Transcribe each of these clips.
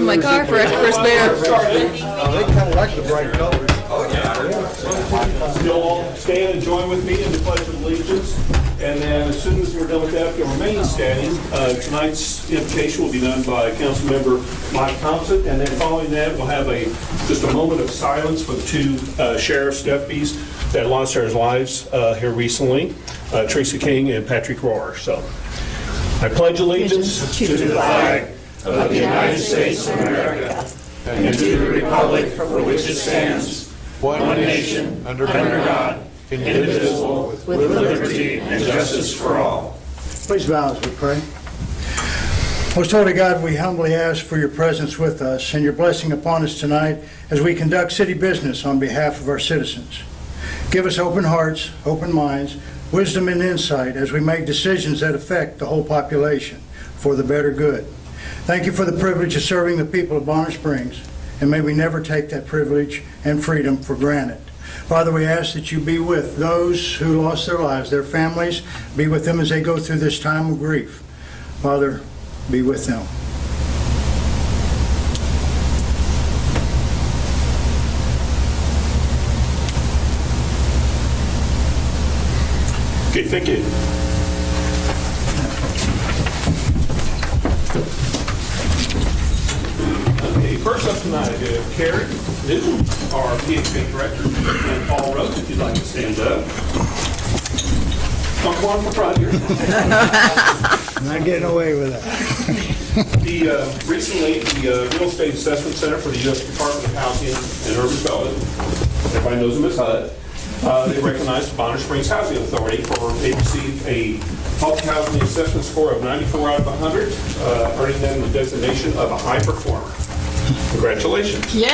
in my car for first bear. They kind of like the bright colors. You'll all stand and join with me in the Pledge of Allegiance. And then as soon as we're done with that, if you'll remain standing, tonight's invocation will be done by Councilmember Mike Thompson. And then following that, we'll have just a moment of silence for the two sheriff's deputies that lost their lives here recently, Teresa King and Patrick Rohr. So I pledge allegiance to the flag of the United States of America and to the republic for which it stands, one nation, under God, indivisible, with liberty and justice for all. Please bow as we pray. Most Holy God, we humbly ask for your presence with us and your blessing upon us tonight as we conduct city business on behalf of our citizens. Give us open hearts, open minds, wisdom and insight as we make decisions that affect the whole population for the better good. Thank you for the privilege of serving the people of Bonner Springs, and may we never take that privilege and freedom for granted. Father, we ask that you be with those who lost their lives, their families, be with them as they go through this time of grief. Father, be with them. Okay, thank you. Okay, first up tonight, Carrie Newton, our PHA director, and Paul Rhodes, if you'd like to stand up. Don't go on for front here. Not getting away with that. Recently, the Real Estate Assessment Center for the U.S. Department of Housing and Urban Development, everybody knows them as HUD, they recognized the Bonner Springs Housing Authority they received a public housing assessment score of 94 out of 100, earning them the designation of a high performer. Congratulations. Yay!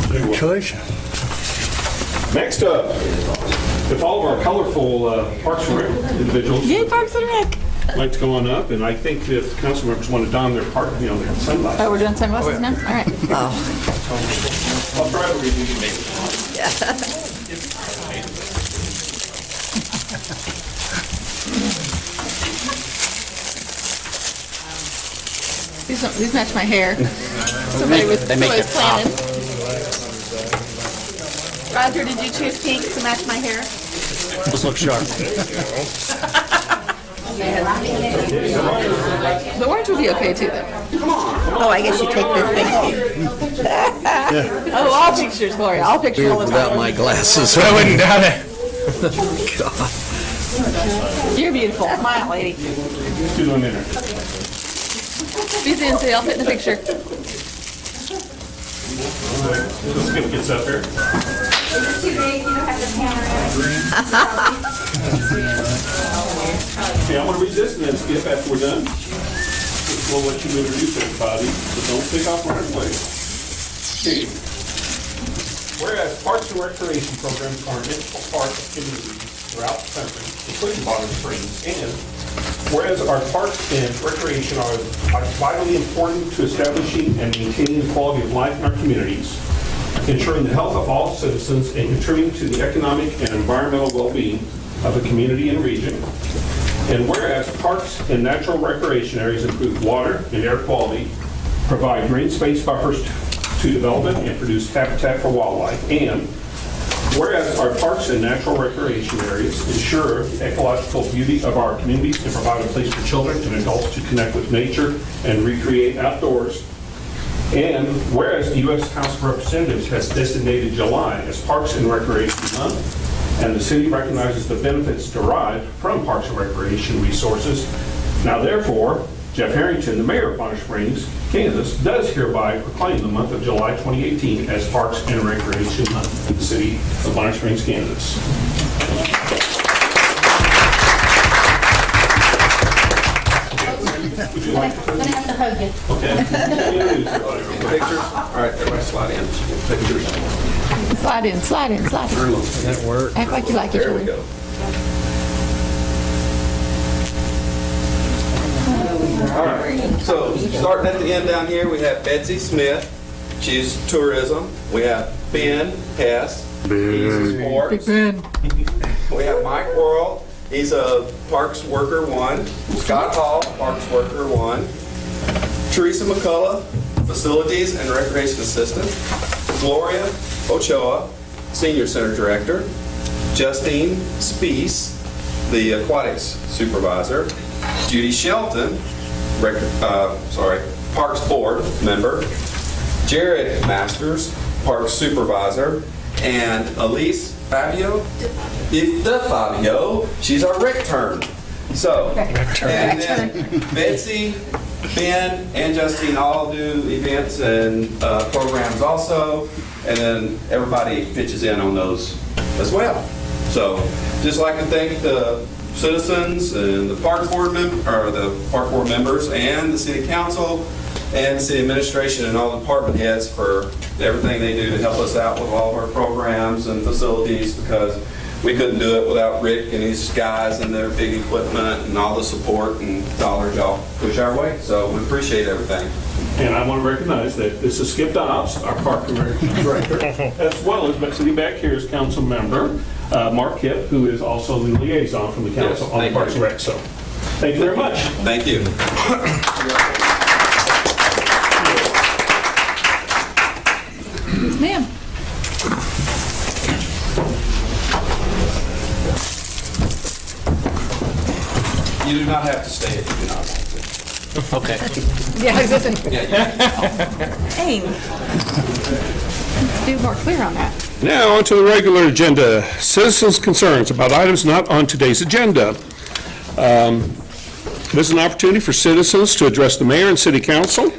Congratulations. Next up, if all of our colorful Parks and Rec individuals Yay, Parks and Rec. would like to go on up, and I think if council members want to don their their sunglasses. Oh, we're doing sunglasses now? All right. I'll try to read these maybe. These match my hair. Somebody was planning. Roger, did you choose pink to match my hair? Let's look sharp. The orange would be okay too, though. Oh, I guess you take this thing. Oh, all pictures, Gloria. All pictures all the Without time. my glasses, I wouldn't doubt it. You're beautiful. Smile, lady. Do them in there. Be soon, so I'll fit in the picture. Let's Skip gets up here. Okay, I want to read this and then Skip after we're done. We'll let you introduce everybody, so don't take off right away. Okay. Whereas Parks and Recreation programs are an integral part of communities throughout the country, including Bonner Springs, and whereas our parks and recreation are vitally important to establishing and maintaining the quality of life in our communities, ensuring the health of all citizens, and contributing to the economic and environmental well-being of the community and region. And whereas parks and natural recreation areas improve water and air quality, provide green space buffers to development, and produce habitat for wildlife. And whereas our parks and natural recreation areas ensure the ecological beauty of our communities and provide a place for children and adults to connect with nature and recreate outdoors. And whereas the U.S. House of Representatives has designated July as Parks and Recreation Month, and the city recognizes the benefits derived from parks and recreation resources, now therefore, Jeff Harrington, the mayor of Bonner Springs, Kansas, does hereby proclaim the month of July 2018 as Parks and Recreation Month in the city of Bonner Springs, Kansas. Would you like to? I'm gonna have to hug you. Okay. Pictures? All right, everybody slide in. Pictures. Slide in, slide in, slide in. That work. Act like you like each There we other. go. All right, so starting at the end down here, we have Betsy Smith. She's tourism. We have Ben Hess. Easy Sports. We have Mike Worrell, he's a Parks Worker 1. Scott Hall, Parks Worker 1. Teresa McCullough, Facilities and Recreation Assistant. Gloria Ochoa, Senior Center Director. Justine Spees, the Aquatics Supervisor. Judy Shelton, Parks Board Member. Jared Masters, Parks Supervisor. And Elise Fabio, she's our rec turn. So, and then Betsy, Ben, and Justine all do events and programs also, and then everybody pitches in on those as well. So, just like to thank the citizens and the park board members and the city council and the city administration and all the department heads for everything they do to help us out with all of our programs and facilities, because we couldn't do it without Rick and his guys and their big equipment and all the support and dollars y'all push our way. So we appreciate everything. And I want to recognize that this is Skip Dobbs, our Park and Rec Director, as well as sitting back here is Council Member Mark Kipp, who is also the liaison from the council Yes, on thank Parks you. and Rec. So, thank you very much. Thank you. Yes, ma'am. You do not have to stay if you do not want to. Okay. Yeah, I was gonna Dang. let's be more clear on that. Now, on to the regular agenda. Citizens' concerns about items not on today's agenda. This is an opportunity for citizens to address the mayor and city council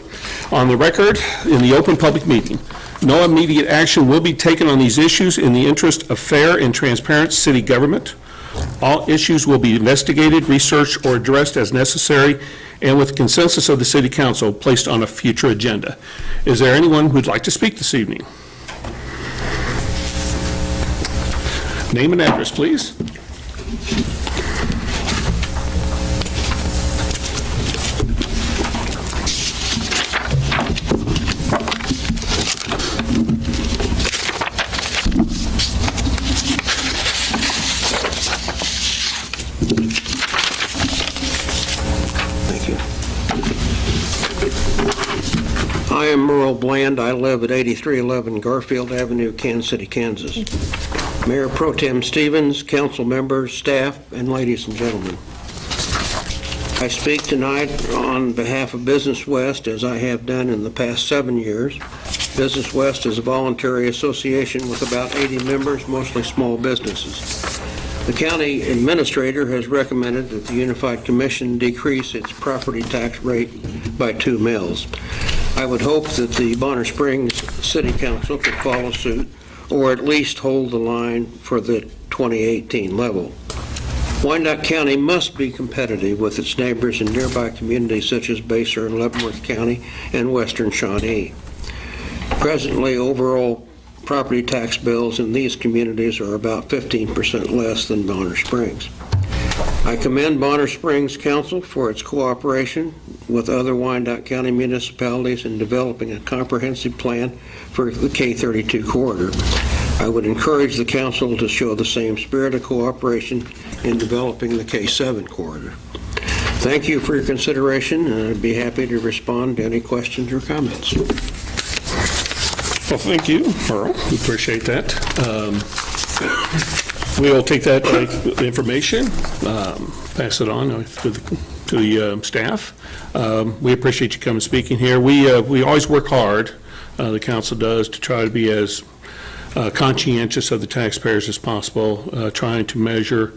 on the record in the open public meeting. No immediate action will be taken on these issues in the interest of fair and transparent city government. All issues will be investigated, researched, or addressed as necessary, and with consensus of the city council, placed on a future agenda. Is there anyone who'd like to speak this evening? Name and address, please. Thank you. I am Merle Bland. I live at 8311 Garfield Avenue, Kansas City, Kansas. Mayor Pro Tem Stevens, council members, staff, and ladies and gentlemen. I speak tonight on behalf of Business West, as I have done in the past 7 years. Business West is a voluntary association with about 80 members, mostly small businesses. The county administrator has recommended that the Unified Commission decrease its property tax rate by 2 mills. I would hope that the Bonner Springs City Council could follow suit, or at least hold the line for the 2018 level. Wyandotte County must be competitive with its neighbors in nearby communities such as Basehor and Leavenworth County and western Shawnee. Presently, overall property tax bills in these communities are about 15% less than Bonner Springs. I commend Bonner Springs Council for its cooperation with other Wyandotte County municipalities in developing a comprehensive plan for the K-32 corridor. I would encourage the council to show the same spirit of cooperation in developing the K-7 corridor. Thank you for your consideration, and I'd be happy to respond to any questions or comments. Well, thank you, Earl. We appreciate that. We'll take that information, pass it on to the staff. We appreciate you coming and speaking here. We always work hard, the council does, to try to be as conscientious of the taxpayers as possible, trying to measure,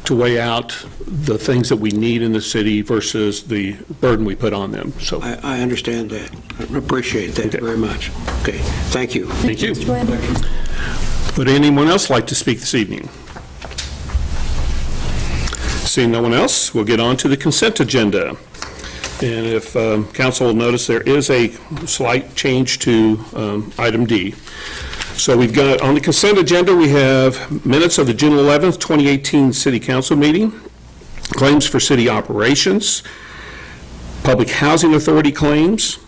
to weigh out the things that we need in the city versus the burden we put on them. So, I understand that. I appreciate that very much. Okay, thank you. thank you. Would anyone else like to speak this evening? Seeing no one else, we'll get on to the consent agenda. And if council will notice, there is a slight change to item D. So we've got, on the consent agenda, we have minutes of the June 11th, 2018 City Council meeting, claims for city operations, Public Housing Authority claims,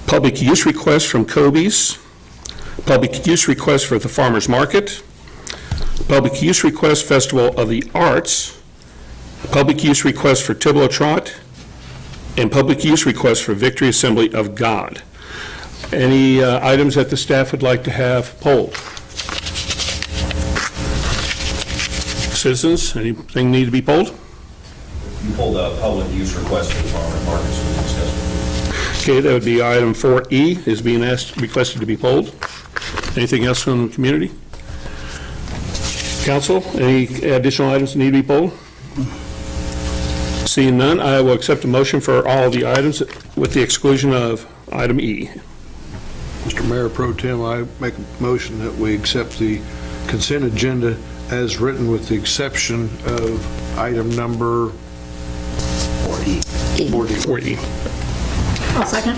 public use requests from Kobe's, public use request for the Farmers Market, public use request Festival of the Arts, public use request for Tibolo Trot, and public use request for Victory Assembly of God. Any items that the staff would like to have polled? Citizens, anything need to be polled? You pulled a public use request for the farmers markets we discussed. Okay, that would be item 4E is being requested to be polled. Anything else from the community? Council, any additional items that need to be polled? Seeing none, I will accept a motion for all the items with the exclusion of item E. Mr. Mayor Pro Tem, I make a motion that we accept the consent agenda as written with the exception of item number 40. 4E. I'll second.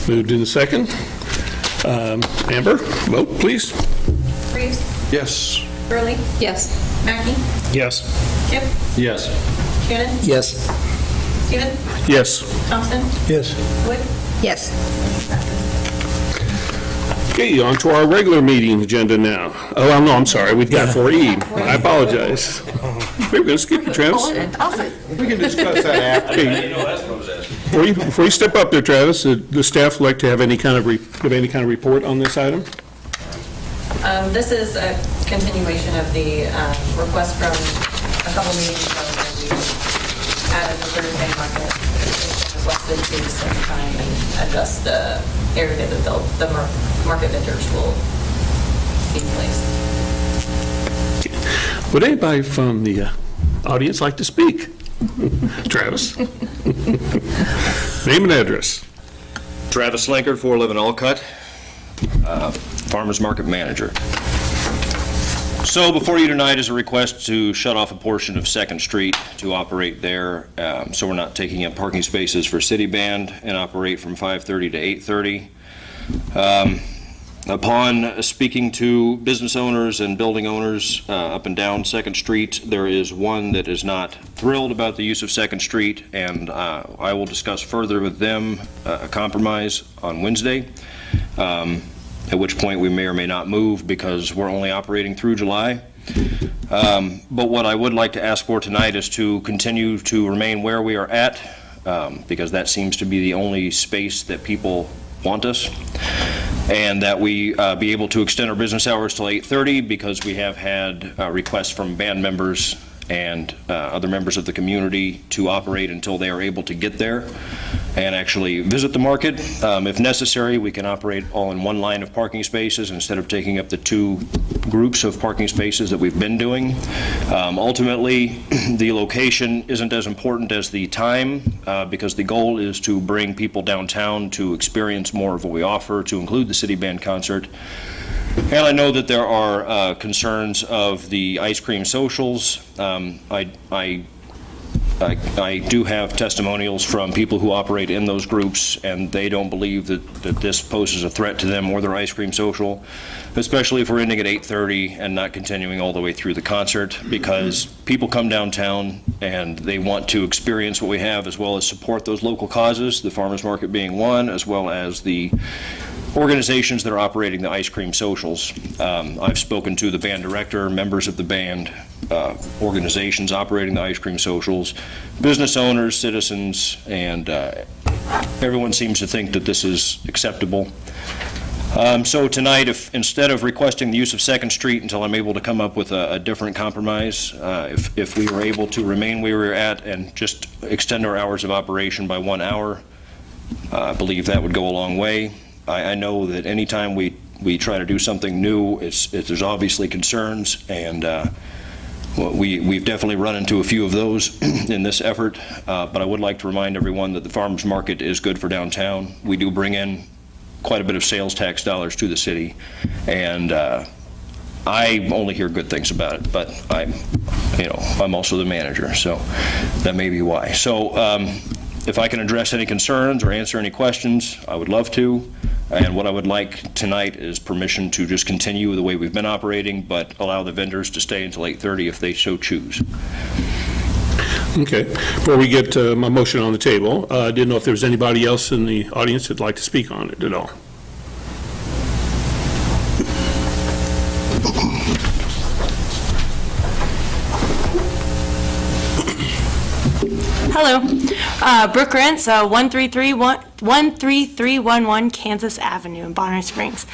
Moved in second. Amber, vote, please. Reeves. Yes. Burley. Yes. Mackey. Yes. Kip. Yes. Shannon. Yes. Stevens. Yes. Thompson. Yes. Wood. Yes. Okay, on to our regular meeting agenda now. Oh, no, I'm sorry, we've got 4E. I apologize. We were going to skip it, Travis. We can discuss that after. Okay, You know, that's what I was asking. before you step up there, Travis, the staff would like to have any kind of, give any kind of report on this item? This is a continuation of the request from a couple meetings ago that we added the Thursday market. It's requested to set time and adjust the area that the market vendors will be placed. Would anybody from the audience like to speak? Travis? Name and address. Travis Slinkard, 411 Alcott, Farmers Market Manager. So before you tonight is a request to shut off a portion of 2nd Street to operate there, so we're not taking up parking spaces for City Band, and operate from 5:30 to 8:30. Upon speaking to business owners and building owners up and down 2nd Street, there is one that is not thrilled about the use of 2nd Street, and I will discuss further with them a compromise on Wednesday, at which point we may or may not move because we're only operating through July. But what I would like to ask for tonight is to continue to remain where we are at, because that seems to be the only space that people want us, and that we be able to extend our business hours till 8:30, because we have had requests from band members and other members of the community to operate until they are able to get there and actually visit the market. If necessary, we can operate all in one line of parking spaces instead of taking up the 2 groups of parking spaces that we've been doing. Ultimately, the location isn't as important as the time, because the goal is to bring people downtown to experience more of what we offer, to include the City Band concert. And I know that there are concerns of the ice cream socials. I do have testimonials from people who operate in those groups, and they don't believe that this poses a threat to them or their ice cream social, especially if we're ending at 8:30 and not continuing all the way through the concert, because people come downtown and they want to experience what we have, as well as support those local causes, the farmers market being one, as well as the organizations that are operating the ice cream socials. I've spoken to the band director, members of the band, organizations operating the ice cream socials, business owners, citizens, and everyone seems to think that this is acceptable. So tonight, if instead of requesting the use of 2nd Street until I'm able to come up with a different compromise, if we were able to remain where we're at and just extend our hours of operation by 1 hour, I believe that would go a long way. I know that anytime we try to do something new, there's obviously concerns, and we've definitely run into a few of those in this effort, but I would like to remind everyone that the farmers market is good for downtown. We do bring in quite a bit of sales tax dollars to the city, and I only hear good things about it, but I'm also the manager, so that may be why. So if I can address any concerns or answer any questions, I would love to. And what I would like tonight is permission to just continue the way we've been operating, but allow the vendors to stay until 8:30 if they so choose. Okay. Before we get my motion on the table, I didn't know if there was anybody else in the audience that'd like to speak on it at all. Hello. Brooke Rentz, 13311 Kansas Avenue in Bonner Springs.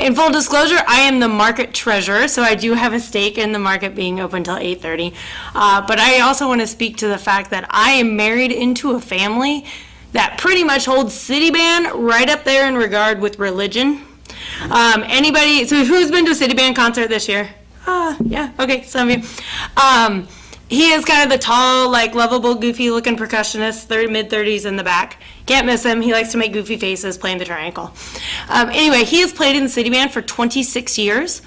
In full disclosure, I am the market treasurer, so I do have a stake in the market being open till 8:30. But I also want to speak to the fact that I am married into a family that pretty much holds City Band right up there in regard with religion. Anybody, so who's been to a City Band concert this year? Yeah, okay, some of you. He is kind of the tall, like, lovable, goofy-looking percussionist, mid-30s in the back. Can't miss him. He likes to make goofy faces playing the triangle. Anyway, he has played in the City Band for 26 years.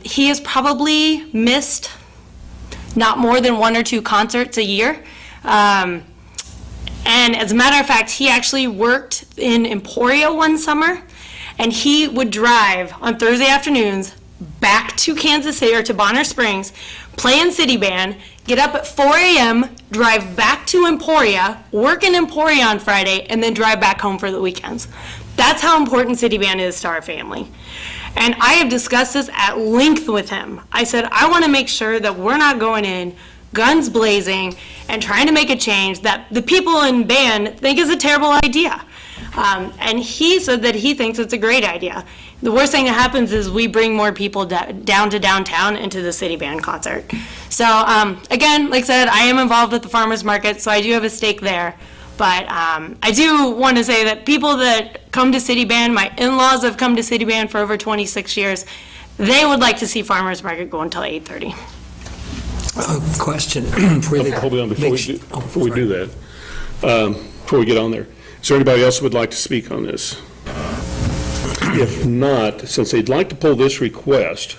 He has probably missed not more than 1 or 2 concerts a year. And as a matter of fact, he actually worked in Emporia one summer, and he would drive on Thursday afternoons back to Kansas City, or to Bonner Springs, play in City Band, get up at 4 a.m., drive back to Emporia, work in Emporia on Friday, and then drive back home for the weekends. That's how important City Band is to our family. And I have discussed this at length with him. I said, I want to make sure that we're not going in guns blazing and trying to make a change that the people in band think is a terrible idea. And he said that he thinks it's a great idea. The worst thing that happens is we bring more people down to downtown into the City Band concert. So again, like I said, I am involved with the farmers market, so I do have a stake there. But I do want to say that people that come to City Band, my in-laws have come to City Band for over 26 years, they would like to see farmers market go until 8:30. Question. Hold on, before we do that, before we get on there, is there anybody else who would like to speak on this? If not, since they'd like to pull this request,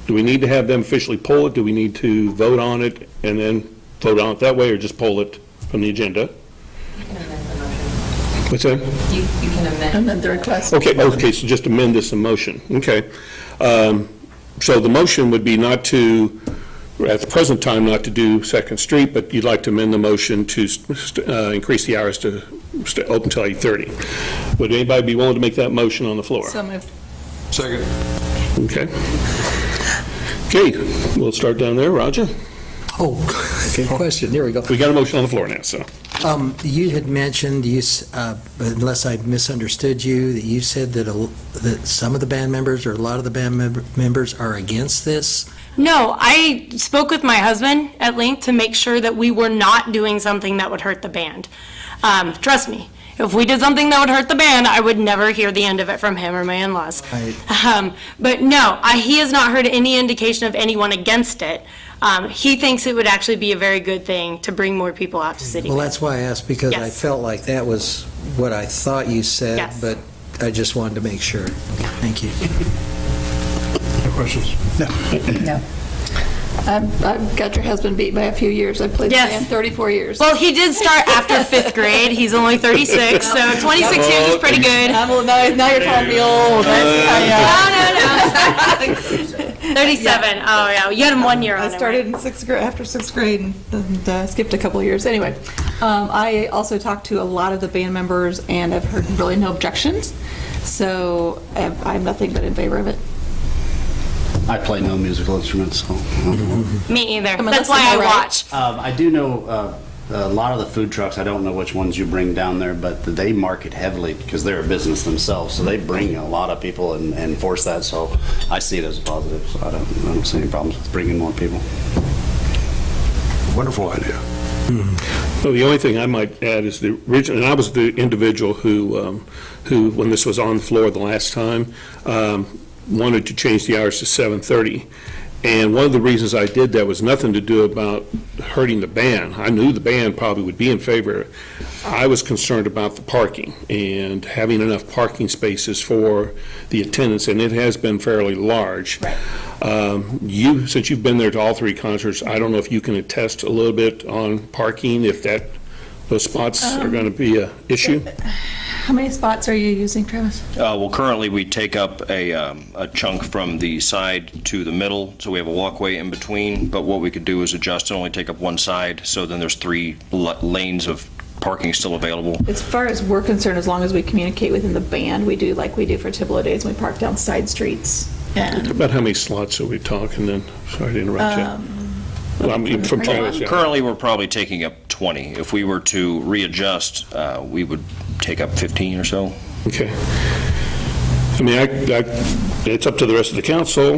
do we need to have them officially pull it? Do we need to vote on it and then vote on it that way, or just pull it from the agenda? You can amend the motion. What's that? You can Amend the request. Okay, so just amend this in motion. Okay. So the motion would be not to, at the present time, not to do Second Street, but you'd like to amend the motion to increase the hours to open till 8:30. Would anybody be willing to make that motion on the floor? So moved. Second. Okay. Okay, we'll start down there. Roger? Oh, good question. There we go. We got a motion on the floor now, so. You had mentioned, unless I misunderstood you, that you said that some of the band members, or a lot of the band members are against this? No, I spoke with my husband at length to make sure that we were not doing something that would hurt the band. Trust me, if we did something that would hurt the band, I would never hear the end of it from him or my in-laws. Right. But no, he has not heard any indication of anyone against it. He thinks it would actually be a very good thing to bring more people out to City Well, Band. that's why I asked, because I Yes. felt like that was what I thought you said, Yes. but I just wanted to make sure. Thank you. No questions? No. I've got your husband beat by a few years. I've played the Yes. band 34 years. Well, he did start after 5th grade. He's only 36, so 26 years is pretty good. Now you're calling me old. No. 37. Oh, yeah. You had him 1 year on I him. started in after 6th grade and skipped a couple of years. Anyway, I also talked to a lot of the band members, and I've heard really no objections. So I'm nothing but in favor of it. I play no musical instruments, so. Me either. mean, That's that's why I all right. watch. I do know a lot of the food trucks, I don't know which ones you bring down there, but they market heavily because they're a business themselves, so they bring a lot of people and enforce that, so I see it as a positive, so I don't see any problems with bringing more people. Wonderful idea. Well, the only thing I might add is the original, and I was the individual who, when this was on the floor the last time, wanted to change the hours to 7:30. And one of the reasons I did that was nothing to do about hurting the band. I knew the band probably would be in favor. I was concerned about the parking and having enough parking spaces for the attendance, and it has been fairly large. Since you've been there to all 3 concerts, I don't know if you can attest a little bit on parking, if those spots are going to be an issue? How many spots are you using, Travis? Well, currently, we take up a chunk from the side to the middle, so we have a walkway in between, but what we could do is adjust and only take up one side, so then there's 3 lanes of parking still available. As far as we're concerned, as long as we communicate within the band, we do like we do for Tibolo Days, and we park down side streets. And About how many slots are we talking then? Sorry to interrupt you. Well, I mean, from Travis, yeah. Currently, we're probably taking up 20. If we were to readjust, we would take up 15 or so. Okay. I mean, it's up to the rest of the council,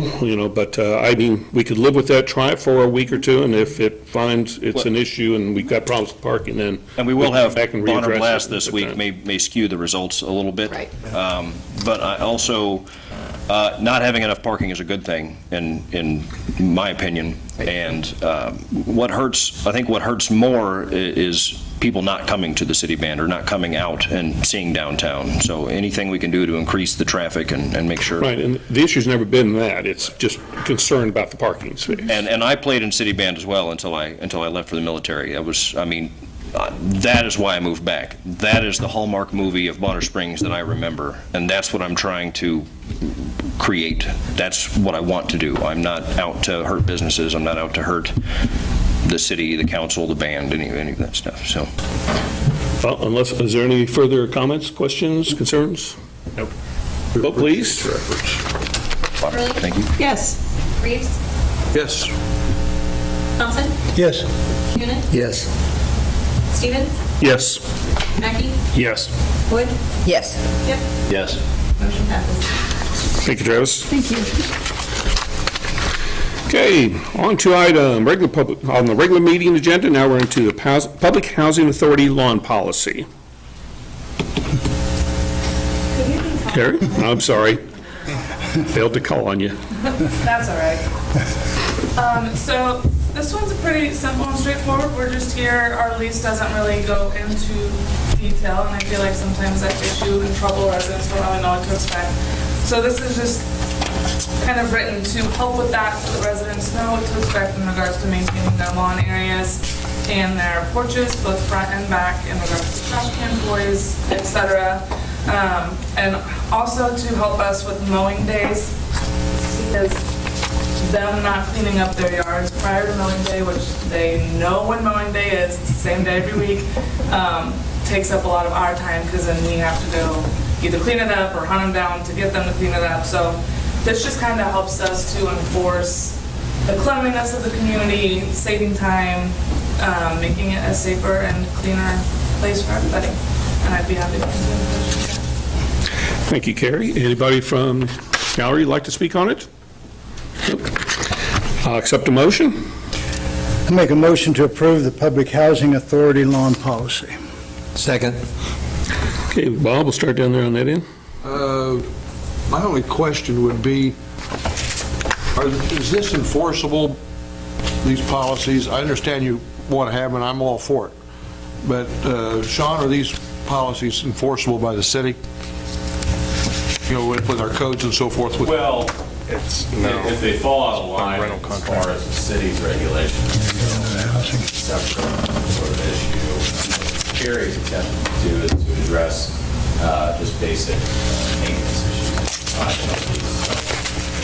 but I mean, we could live with that, try it for a week or two, and if it finds it's an issue and we've got problems with parking, then. And we will have back and Bonner readdress Blast it this at week, that may skew the results a little bit. Right. But I also, not having enough parking is a good thing, in my opinion. And what hurts more is people not coming to the city band or not coming out and seeing downtown. So anything we can do to increase the traffic and make sure. Right, and the issue's never been that, it's just concern about the parking space. And I played in city band as well until I left for the military. That is why I moved back. That is the hallmark movie of Bonner Springs that I remember, and that's what I'm trying to create. That's what I want to do. I'm not out to hurt businesses. I'm not out to hurt the city, the council, the band, any of that stuff. So. Well, is there any further comments, questions, concerns? Nope. Vote, please. Hurley? Thank you. Yes. Reeves? Yes. Thompson? Yes. Noonan? Yes. Stevens? Yes. Mackey? Yes. Wood? Yes. Skip? Yes. Motion passes. Thank you, Travis. Thank you. Okay, on to item, on the regular meeting agenda, now we're into the Public Housing Authority lawn policy. Carrie, I'm sorry. Failed to call on you. That's all right. So this one's pretty simple and straightforward. We're just here, our lease doesn't really go into detail, and I feel like sometimes that gets you in trouble, residents don't really know what to expect. So this is just kind of written to help with that, so that residents know what to expect in regards to maintaining their lawn areas and their porches, both front and back, in regards to trash can, toys, etc. And also to help us with mowing days, because them not cleaning up their yards prior to mowing day, which they know when mowing day is, it's the same day every week, takes up a lot of our time, because then we have to go either clean it up or hunt them down to get them to clean it up. So this just kind of helps us to enforce the cleanliness of the community, saving time, making it a safer and cleaner place for everybody. And I'd be happy to answer any questions. Thank you, Carrie. Anybody from gallery like to speak on it? Nope. I'll accept a motion. I make a motion to approve the Public Housing Authority lawn policy. Second. Okay, Bob, we'll start down there on that end. My only question would be, is this enforceable, these policies? I understand you want to have them, and I'm all for it. But, Sean, are these policies enforceable by the city? With our codes and so forth? Well, if they fall out of line as far as the city's regulations, it's a separate sort of issue. Carrie's attempt to do is to address just basic maintenance issues.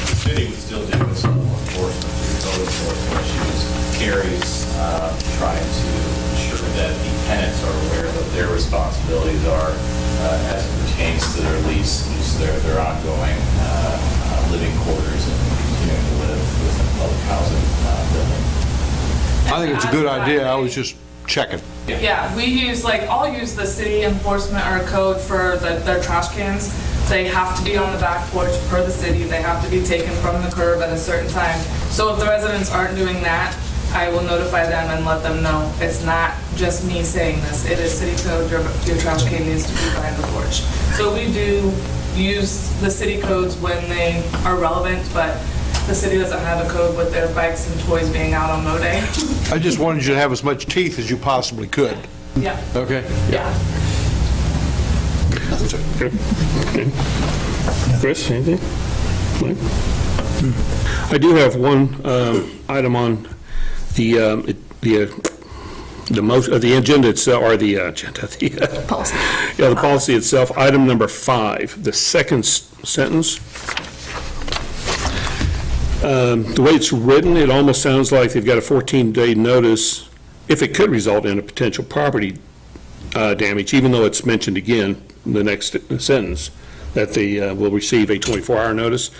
The city would still do some enforcement through code enforcement issues. Carrie's trying to ensure that the tenants are aware of what their responsibilities are as it pertains to their lease, their ongoing living quarters, and continuing to live within a public housing building. I think it's a good idea. I was just checking. Yeah, I'll use the city enforcement or code for their trash cans. They have to be on the back porch per the city. They have to be taken from the curb at a certain time. So if the residents aren't doing that, I will notify them and let them know. It's not just me saying this. It is city code. Your trash can needs to be behind the porch. So we do use the city codes when they are relevant, but the city doesn't have a code with their bikes and toys being out on mow day. I just wanted you to have as much teeth as you possibly could. Yeah. Okay? Yeah. Chris, anything? Mike? I do have one item on the agenda itself, or the agenda, the Policy. Yeah, the policy itself, item number 5, the second sentence. The way it's written, it almost sounds like they've got a 14-day notice if it could result in a potential property damage, even though it's mentioned again in the next sentence, that they will receive a 24-hour notice.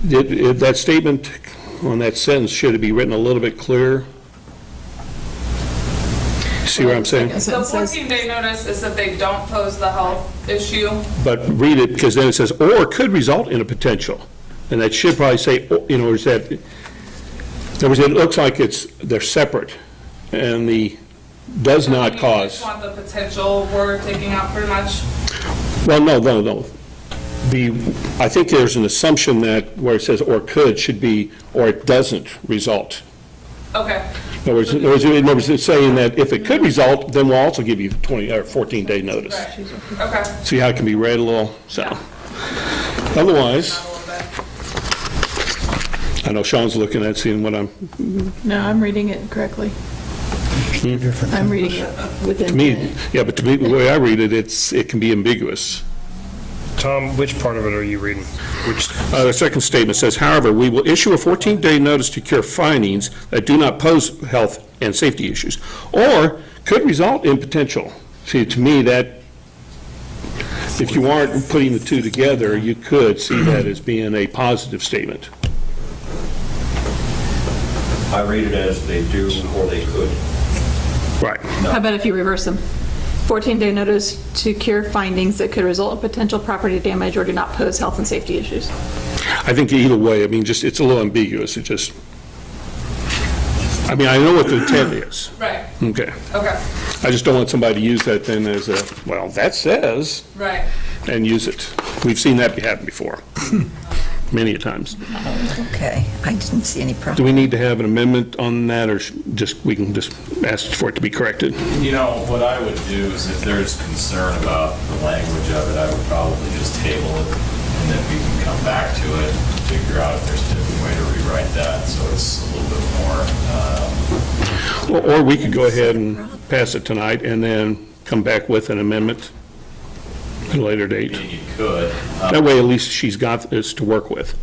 That statement on that sentence, should it be written a little bit clearer? See what I'm saying? The 14-day notice is that they don't pose the health issue. But read it, because then it says, or could result in a potential. And that should probably say, is that, in other words, it looks like they're separate, and the does not You cause. just want the potential word taking out pretty much. Well, no. I think there's an assumption that where it says or could should be, or it doesn't result. Okay. In other words, it's saying that if it could result, then we'll also give you 20 or 14-day notice. Right. Okay. See how it can be read a little, so. Otherwise, I know Sean's looking at seeing what I'm, No, I'm reading it correctly. I'm reading it within. to me, yeah, but to me, the way I read it, it can be ambiguous. Tom, which part of it are you reading? The second statement says, however, we will issue a 14-day notice to cure findings that do not pose health and safety issues, or could result in potential. See, to me, that, if you aren't putting the two together, you could see that as being a positive statement. I read it as they do or they could. Right. How about if you reverse them? 14-day notice to cure findings that could result in potential property damage or do not pose health and safety issues. I think either way, just, it's a little ambiguous. It just, I know what the intent is. Right. Okay. Okay. I just don't want somebody to use that then as a, well, that says, Right. and use it. We've seen that happen before, many a times. Okay, I didn't see any Do problem. we need to have an amendment on that, or we can just ask for it to be corrected? What I would do is if there's concern about the language of it, I would probably just table it, and then we can come back to it, figure out if there's a different way to rewrite that, so it's a little bit more. Or we could go ahead and pass it tonight and then come back with an amendment at a later date. You could. That way, at least she's got this to work with.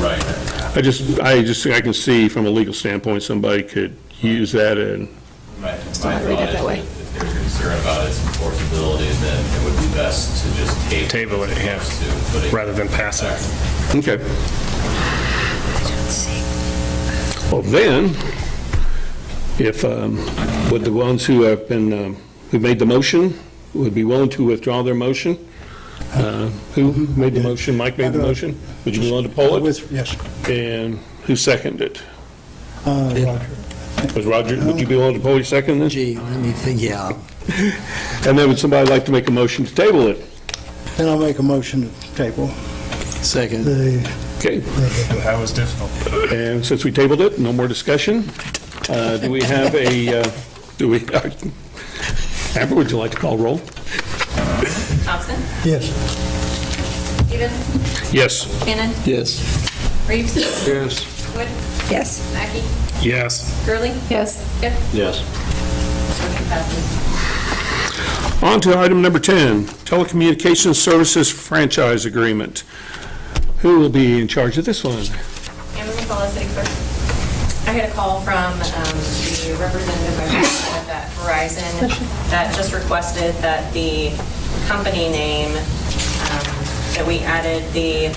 Right. I can see from a legal standpoint, somebody could use that and, My thought is if there's concern about its enforceability, then it would be best to just table it, rather than pass it. okay. Well, then, if, would the ones who have been, who made the motion, would be willing to withdraw their motion? Who made the motion? Mike made the motion? Would you be willing to poll it? Yes. And who seconded it? Roger. Was Roger, would you be willing to poll your second then? Gee, let me think, yeah. And then would somebody like to make a motion to table it? Then I'll make a motion to table. Second. Okay. That was difficult. And since we tabled it, no more discussion. Do we have Amber, would you like to call roll? Thompson? Yes. Stevens? Yes. Cannon? Yes. Reeves? Yes. Wood? Yes. Mackey? Yes. Gurley? Yes. Skip? Yes. Motion passes. On to item number 10, telecommunications services franchise agreement. Who will be in charge of this one? Amber McCullough, City Clerk. I had a call from the representative at Verizon that just requested that the company name, that we added the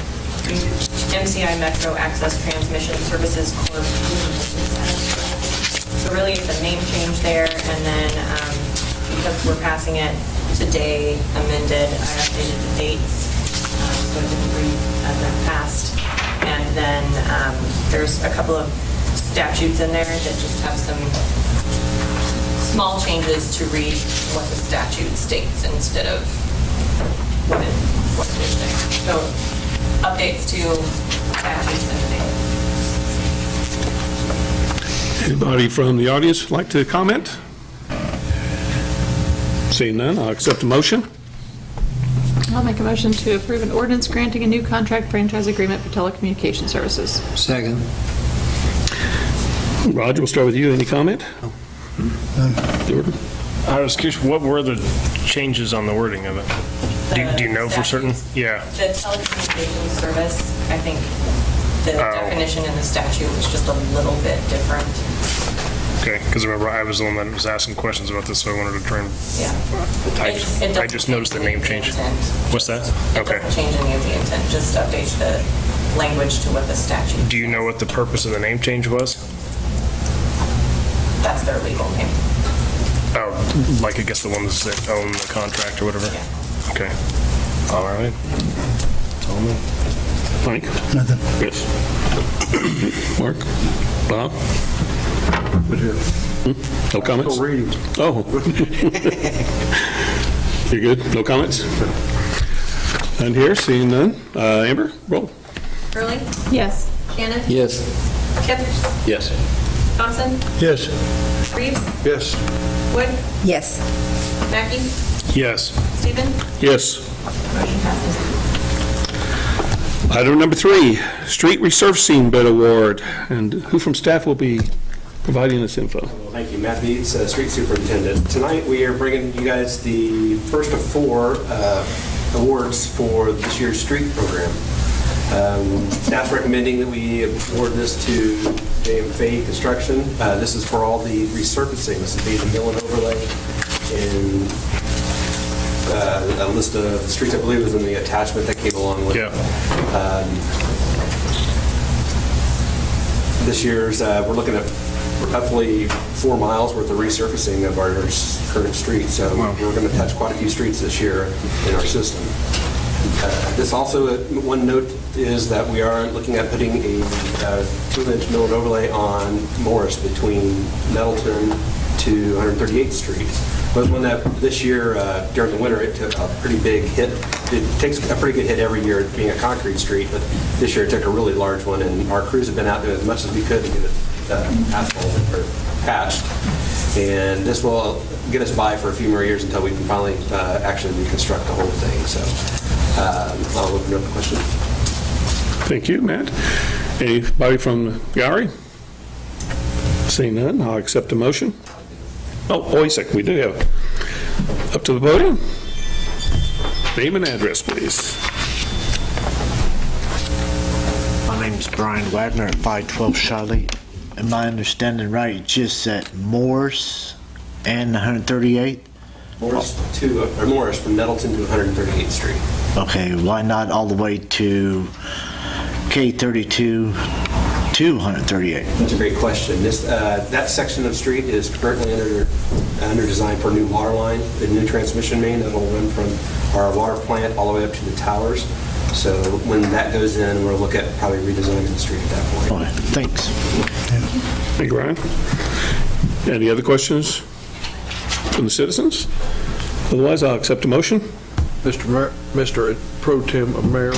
MCI Metro Access Transmission Services Corp. So really, it's a name change there, and then because we're passing it today amended, I updated the dates, so it didn't read as that passed. And then there's a couple of statutes in there that just have some small changes to read what the statute states instead of what it is there. So updates to statutes and dates. Anybody from the audience like to comment? Seeing none, I'll accept the motion. I'll make a motion to approve an ordinance granting a new contract franchise agreement for telecommunication services. Second. Roger, we'll start with you. Any comment? Jordan? I was curious, what were the changes on the wording of it? Do you know for certain? Yeah. The telecommunications service, I think the definition in the statute was just a little bit different. Okay, because remember, I was the one that was asking questions about this, so I wanted to try and... Yeah. I just noticed the name change. What's that? It doesn't change any of the intent, just updates the language to what the statute. Do you know what the purpose of the name change was? That's their legal name. Oh, like I guess the ones that own the contract or whatever? Okay. All right. Tell me. Mike? Nothing. Yes. Mark? Bob? No comments? Still reading. Oh. You're good? No comments? None here, seeing none. Amber, roll. Curley, Yes. Shannon, Yes. Kip, Yes. Thompson, Yes. Reeves, Yes. Wood, Yes. Mackey, Yes. Stevens, Yes. motion passes. Item number 3, street resurfacing bid award. And who from staff will be providing this info? Thank you, Matt Beats, Street Superintendent. Tonight, we are bringing you guys the first of 4 awards for this year's street program. Staff's recommending that we award this to J.M. Fahey Construction. This is for all the resurfacing. This would be the mill and overlay and a list of the streets, I believe, was in the attachment that came along with it. Yeah. This year's, we're looking at roughly 4 miles worth of resurfacing of our current streets. So we're going to touch quite a few streets this year in our system. This also, one note is that we are looking at putting a 2-inch mill and overlay on Morris between Nettleton to 138th Street. But one that this year, during the winter, it took a pretty big hit. It takes a pretty good hit every year being a concrete street, but this year it took a really large one, and our crews have been out doing as much as we could to get it asphalt or patched. And this will get us by for a few more years until we can finally actually reconstruct the whole thing. So I'll open up the questions. Thank you, Matt. Anybody from the gallery? Seeing none, I'll accept a motion. Oh, wait a second, we do have up to the podium. Name and address, please. My name's Brian Wagner at 512 Charlie. Am I understanding right, it's just at Morris and 138th? Morris from Nettleton to 138th Street. Okay, why not all the way to K32 to 138th? That's a great question. That section of street is currently under design for a new water line, a new transmission main that will run from our water plant all the way up to the towers. So when that goes in, we'll look at probably redesigning the street at that point. All right, thanks. Thank you, Ryan. Any other questions from the citizens? Otherwise, I'll accept a motion. Mr. Pro Tem Mayor.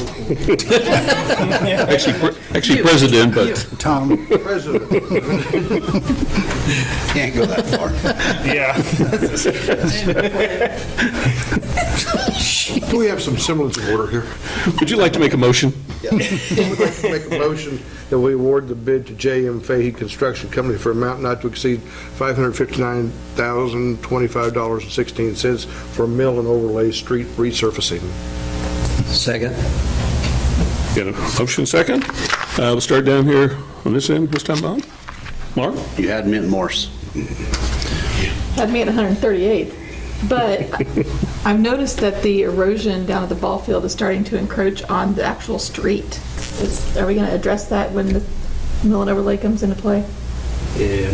Actually, President, but Tom. President. Can't go that far. Do we have some semblance of order here? Would you like to make a motion? I'd like to make a motion that we award the bid to J.M. Fahey Construction Company for an amount not to exceed $559,025.16 for mill and overlay street resurfacing. Second. Got a motion second. We'll start down here on this end this time, Bob. Mark? You had me at Morse. Had me at 138th. But I've noticed that the erosion down at the ball field is starting to encroach on the actual street. Are we going to address that when the mill and overlay comes into play?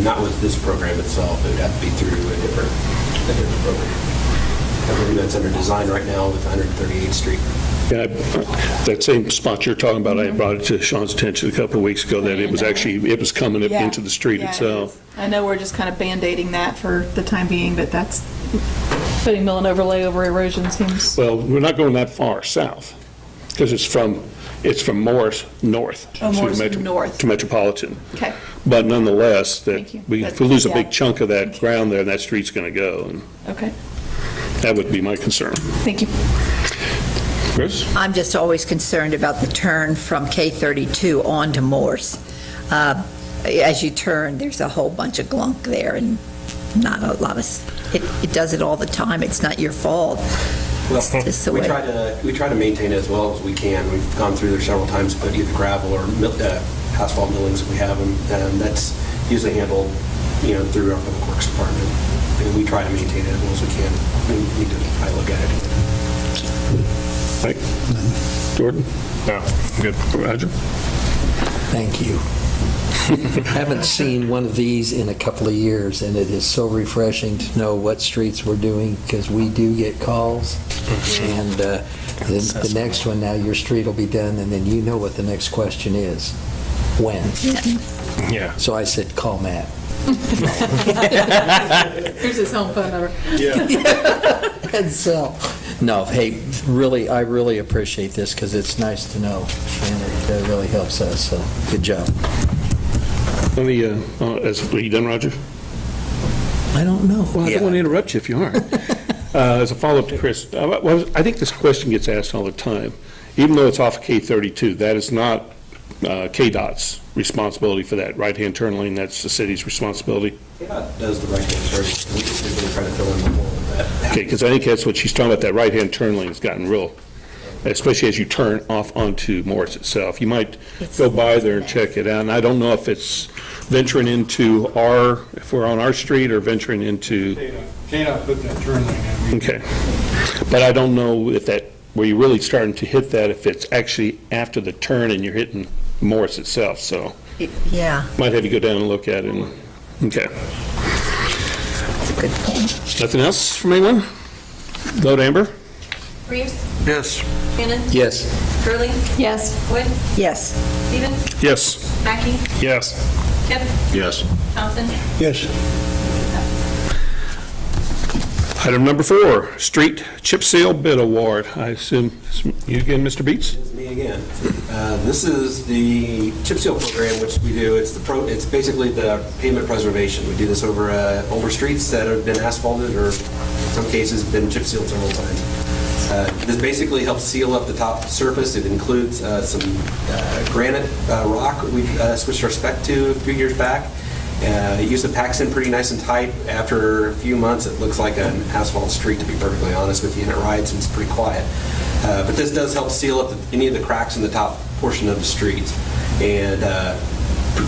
Not with this program itself. It would have to be through a different program. Everything that's under design right now with 138th Street. Yeah, that same spot you're talking about, I brought it to Sean's attention a couple of weeks ago that it was coming up into the street itself. I know we're just kind of Band-Aiding that for the time being, but that's, putting mill and overlay over erosion seems... Well, we're not going that far south, because it's from Morris north. Oh, Morris to north. To Metropolitan. Okay. But nonetheless, Thank you. if we lose a big chunk of that ground there, that street's going to go, and Okay. that would be my concern. Thank you. Chris? I'm just always concerned about the turn from K32 on to Morse. As you turn, there's a whole bunch of glunk there and not a lot of, it does it all the time. It's not your fault. Well, It's just the we way. try to maintain it as well as we can. We've gone through there several times, but either gravel or asphalt millings if we have them, and that's usually handled, through our public works department. And we try to maintain it as well as we can. We need to try to look at it. Jordan? No, I'm good. Roger? Thank you. Haven't seen one of these in a couple of years, and it is so refreshing to know what streets we're doing, because we do get calls. And the next one, now your street will be done, and then you know what the next question is. When? Yeah. So I said, call Matt. Here's his home phone number. And so, no, hey, really, I really appreciate this, because it's nice to know, and it really helps us, so good job. Let me, are you done, Roger? I don't know. Well, I don't want to interrupt you if you aren't. As a follow-up to Chris, I think this question gets asked all the time. Even though it's off of K32, that is not KDOT's responsibility for that right-hand turn lane. That's the city's responsibility. KDOT does the right-hand turn. We usually try to fill in the hole with that. Okay, because I think that's what she's talking about, that right-hand turn lane has gotten real, especially as you turn off onto Morris itself. You might go by there and check it out, and I don't know if it's venturing into if we're on our street, or venturing into... KDOT put that turn lane in. Okay. But I don't know if where you're really starting to hit that, if it's actually after the turn and you're hitting Morris itself, so... Yeah. Might have you go down and look at it. Okay. That's a good point. Nothing else from anyone? Vote Amber? Reeves? Yes. Cannon? Yes. Curley, Yes. Wood? Yes. Stevens? Yes. Mackey? Yes. Kip? Yes. Thompson? Yes. Item number 4, Street Chip Seal Bid Award. I assume it's you again, Mr. Beats? It's me again. This is the chip seal program, which we do. It's basically the pavement preservation. We do this over older streets that have been asphalted, or in some cases been chip sealed several times. This basically helps seal up the top surface. It includes some granite rock we switched our spec to a few years back. It usually packs in pretty nice and tight. After a few months, it looks like an asphalt street, to be perfectly honest with you, and it rides and it's pretty quiet. But this does help seal up any of the cracks in the top portion of the street, and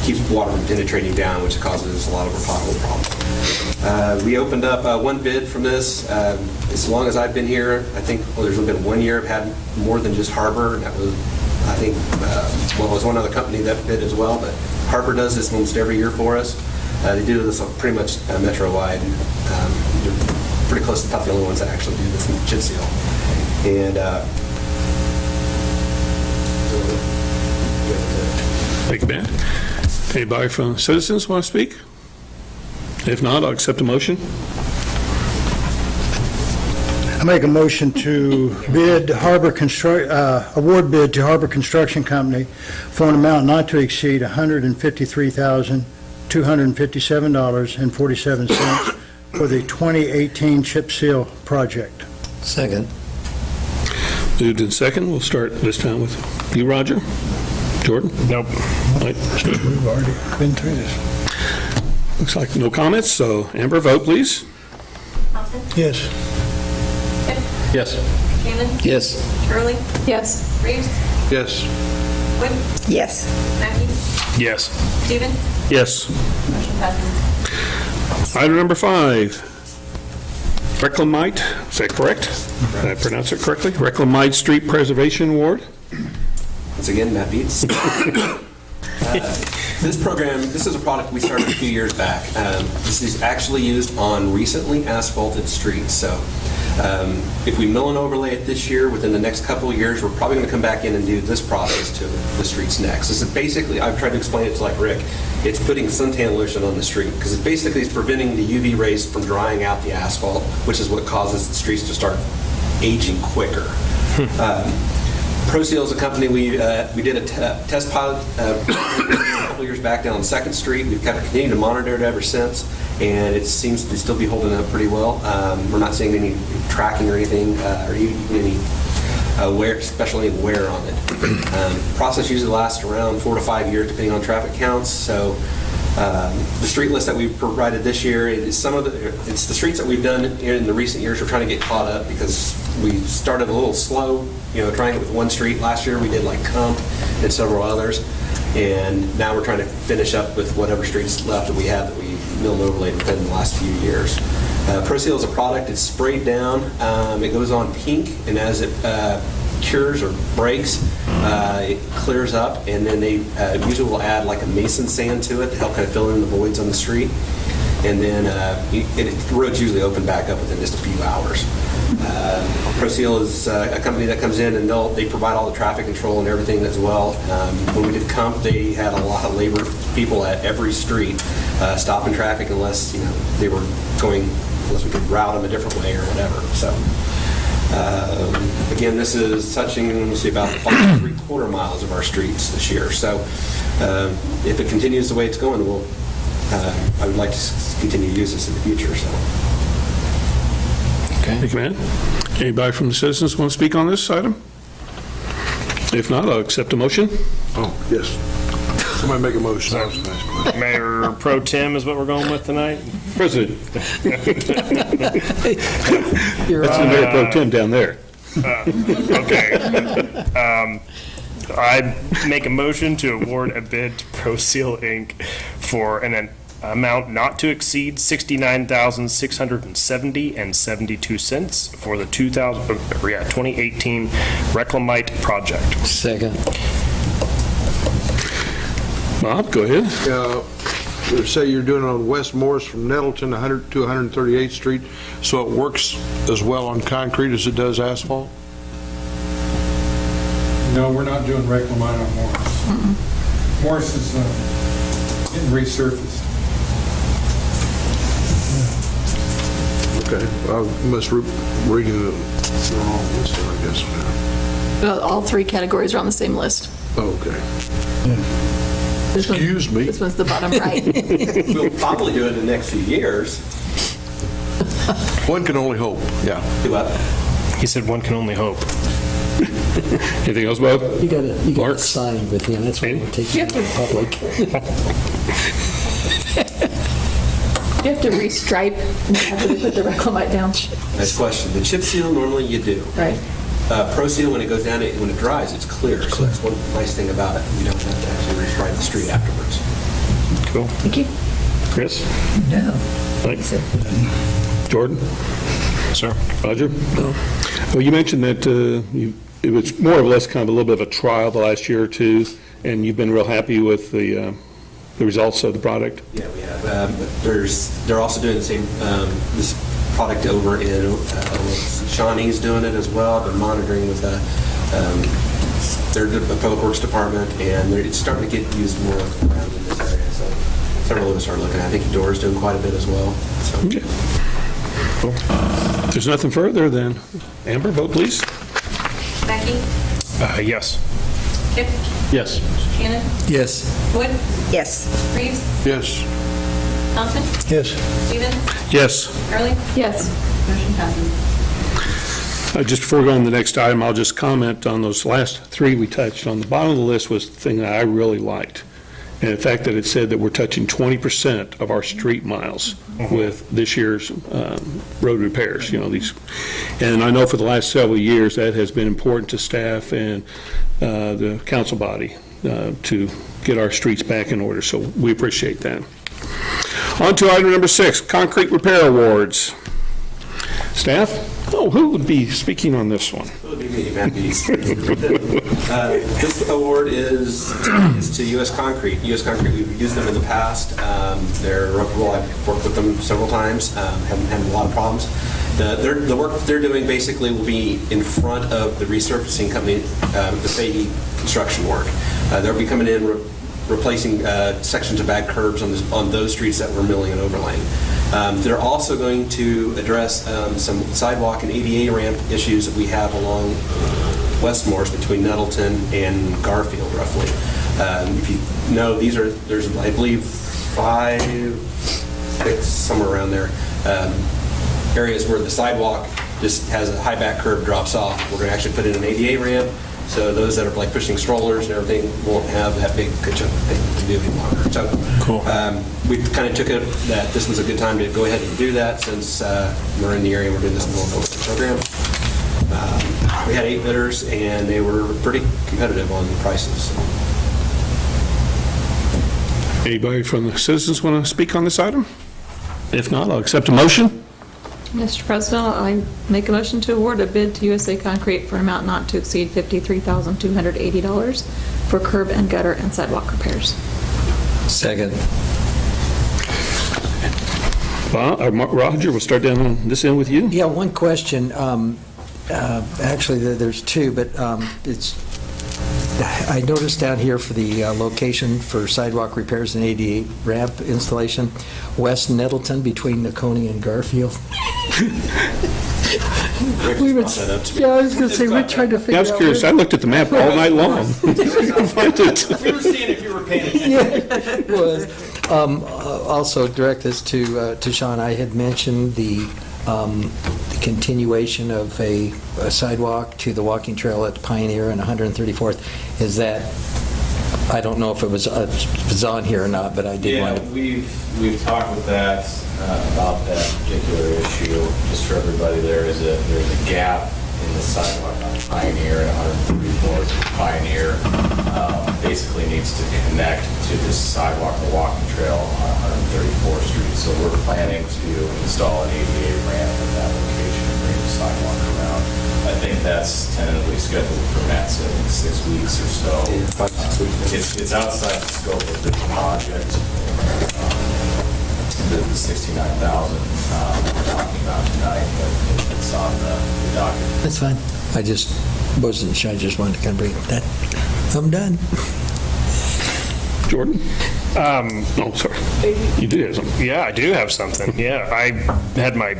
keeps water from penetrating down, which causes a lot of our pothole problems. We opened up one bid from this. As long as I've been here, I think there's only been 1 year I've had more than just Harbor, and that was, I think, it was one other company that bid as well, but Harbor does this almost every year for us. They do this pretty much metro-wide. They're pretty close to about the only ones that actually do this chip seal. And Thank you, Ben. Anybody from citizens want to speak? If not, I'll accept a motion. I make a motion to award bid to Harbor Construction Company for an amount not to exceed $153,257.47 for the 2018 chip seal project. Second. Moved in second. We'll start this time with you, Roger. Jordan? Nope. Mike? We've already been through this. Looks like no comments, so Amber, vote please. Thompson? Yes. Kip? Yes. Cannon? Yes. Curley, Yes. Reeves? Yes. Wood? Yes. Mackey? Yes. Stevens? Yes. Motion passes. Item number 5, Reclamite, is that correct? Did I pronounce it correctly? Reclamite Street Preservation Award? once again, Matt Beats. This program, this is a product we started a few years back. This is actually used on recently asphalted streets. So if we mill and overlay it this year, within the next couple of years, we're probably going to come back in and do this product to the streets next. This is basically, I've tried to explain it to like Rick, it's putting suntan lotion on the street because it basically is preventing the UV rays from drying out the asphalt, which is what causes the streets to start aging quicker. ProSeal is a company, we did a test pilot a couple years back down on 2nd Street. We've kind of continued to monitor it ever since, and it seems to still be holding up pretty well. We're not seeing any tracking or anything, or even any especially wear on it. The process usually lasts around 4 to 5 years, depending on traffic counts. So the street list that we've provided this year is it's the streets that we've done in the recent years. We're trying to get caught up because we started a little slow, trying it with one street. Last year we did like Kump and several others, and now we're trying to finish up with whatever streets left that we have that we milled and overlaid within the last few years. ProSeal is a product. It's sprayed down. It goes on pink, and as it cures or breaks, it clears up, and then they usually will add like a mason sand to it to help kind of fill in the voids on the street. And then the roads usually open back up within just a few hours. ProSeal is a company that comes in and they provide all the traffic control and everything as well. When we did CUMP, they had a lot of labor people at every street stopping traffic unless they were going, unless we could route them a different way or whatever. So again, this is touching about 5.75 miles of our streets this year. So if it continues the way it's going, I would like to continue to use this in the future. So. Thank you, man. Anybody from the citizens want to speak on this item? If not, I'll accept a motion. Oh, yes. Somebody make a motion. That was a nice question. Mayor Pro Tem is what we're going with tonight? President. You're That's the on. Mayor Pro Tem down there. Okay. I make a motion to award a bid to ProSeal Inc. for an amount not to exceed $69,670.72 for the 2018 Reclamite project. Second. Bob, go ahead. Say you're doing it on West Morris from Nettleton to 138th Street, so it works as well on concrete as it does asphalt? No, we're not doing Reclamite on Morris. Morris is getting resurfaced. Okay, I must reading the wrong list, I guess. All three categories are on the same list. Okay. Excuse me. This one's the bottom right. We'll probably do it in the next few years. One can only hope, yeah. Do what? He said one can only hope. Anything else, Bob? You got to sign with him. That's why we're taking it public. Do you have to restripe after they put the Reclamite down? Nice question. The chip seal, normally you do. Right. ProSeal, when it goes down, when it dries, it's clear. So that's one nice thing about it. You don't have to actually restripe the street afterwards. Cool. Thank you. Chris? No. Thanks. Jordan? Sir? Roger? No. Well, you mentioned that it was more or less kind of a little bit of a trial the last year or two, and you've been real happy with the results of the product? Yeah, we have. They're also doing the same, this product over in, Shawnee's doing it as well. They're monitoring with their Public Works Department, and it's starting to get used more around in this area. So several of us are looking. I think Edora's doing quite a bit as well. So. Okay. Cool. If there's nothing further, then Amber, vote please. Becky? Yes. Kip? Yes. Shannon? Yes. Wood? Yes. Reeves? Yes. Thompson? Yes. Stevens? Yes. Early? Yes. Motion passes. Just before going to the next item, I'll just comment on those last three we touched. On the bottom of the list was the thing that I really liked. And the fact that it said that we're touching 20% of our street miles with this year's road repairs, these. And I know for the last several years, that has been important to staff and the council body to get our streets back in order. So we appreciate that. On to item number 6, concrete repair awards. Staff? Oh, who would be speaking on this one? It would be me, Matt Bees. This award is to U.S. Concrete. U.S. Concrete, we've used them in the past. They're reputable. I've worked with them several times, haven't had a lot of problems. The work they're doing basically will be in front of the resurfacing company, the Fahey construction work. They'll be coming in, replacing sections of bad curbs on those streets that we're milling and overlaying. They're also going to address some sidewalk and ADA ramp issues that we have along West Morris between Nettleton and Garfield, roughly. If you know, there's I believe 5, 6, somewhere around there, areas where the sidewalk just has a high back curb, drops off. We're going to actually put in an ADA ramp, so those that are like pushing strollers and everything won't have that big chunk of thing to do any longer. So cool. We kind of took it that this was a good time to go ahead and do that since we're in the area, we're doing this local program. We had 8 bidders and they were pretty competitive on the prices. Anybody from the citizens want to speak on this item? If not, I'll accept a motion. Mr. President, I make a motion to award a bid to USA Concrete for an amount not to exceed $53,280 for curb and gutter and sidewalk repairs. Second. Roger, we'll start down on this end with you. Yeah, one question. Actually, there's two, but I noticed down here for the location for sidewalk repairs and ADA ramp installation, West Nettleton between Nakoni and Garfield. Rick just brought that up to me. Yeah, I was going to say, we're trying to figure Yeah, I out. was curious. I looked at the map all night long. We were seeing if you were paying attention. Yeah, it was. Also direct this to Sean. I had mentioned the continuation of a sidewalk to the walking trail at Pioneer and 134th. Is that, I don't know if it was on here or not, but I did want to. We've talked with that, about that particular issue. Just for everybody, there's a gap in the sidewalk on Pioneer and 134th. Pioneer basically needs to connect to this sidewalk or walking trail on 134th Street. So we're planning to install an ADA ramp at that location and bring the sidewalk around. I think that's tentatively scheduled for Matt said in 6 weeks or so. 5 to 6 weeks. It's outside the scope of the project. The 69,000 we're talking about tonight, but it's on the document. That's fine. I just wasn't sure. I just wanted to kind of bring that. I'm done. Jordan? Oh, sorry. You do have something. Yeah, I do have something. Yeah, I had my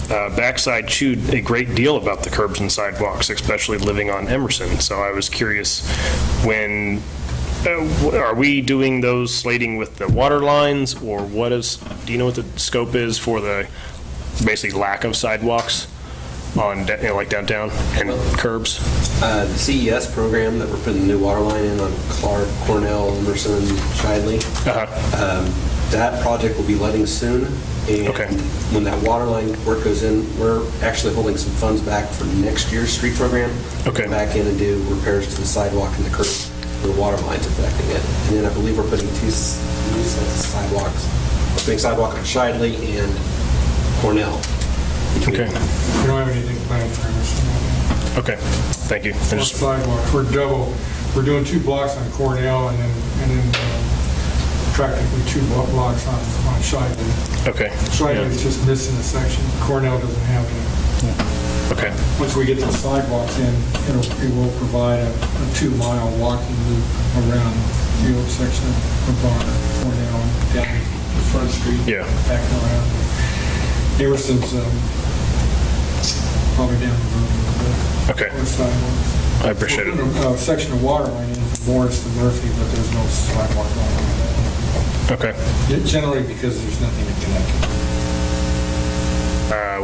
backside chewed a great deal about the curbs and sidewalks, especially living on Emerson. So I was curious, when are we doing those slating with the water lines, or do you know what the scope is for the basically lack of sidewalks on, like downtown and curbs? The CES program that we're putting the new water line in on Clark, Cornell, Emerson, Shidley. That project will be letting soon. And when that water line work goes in, we're actually holding some funds back for next year's street program. Okay. Go back in and do repairs to the sidewalk and the curb, the water lines affecting it. And then I believe we're putting two sets of sidewalks. We're putting sidewalk on Shidley and Cornell. Okay. We don't have anything planned for Emerson right now. Okay, thank you. For sidewalks, we're doing 2 blocks on Cornell and then practically 2 blocks on Shidley. Okay. Shidley is just missing a section. Cornell doesn't have any. Okay. Once we get the sidewalks in, it will provide a 2-mile walking loop around the old section of Cornell and down the front street. Yeah. Back and around. Emerson's probably down the road a little bit. Okay. Or sidewalks. I appreciate it. A section of water line in from Morris to Murphy, but there's no sidewalk going on that. Okay. Generally because there's nothing to connect it.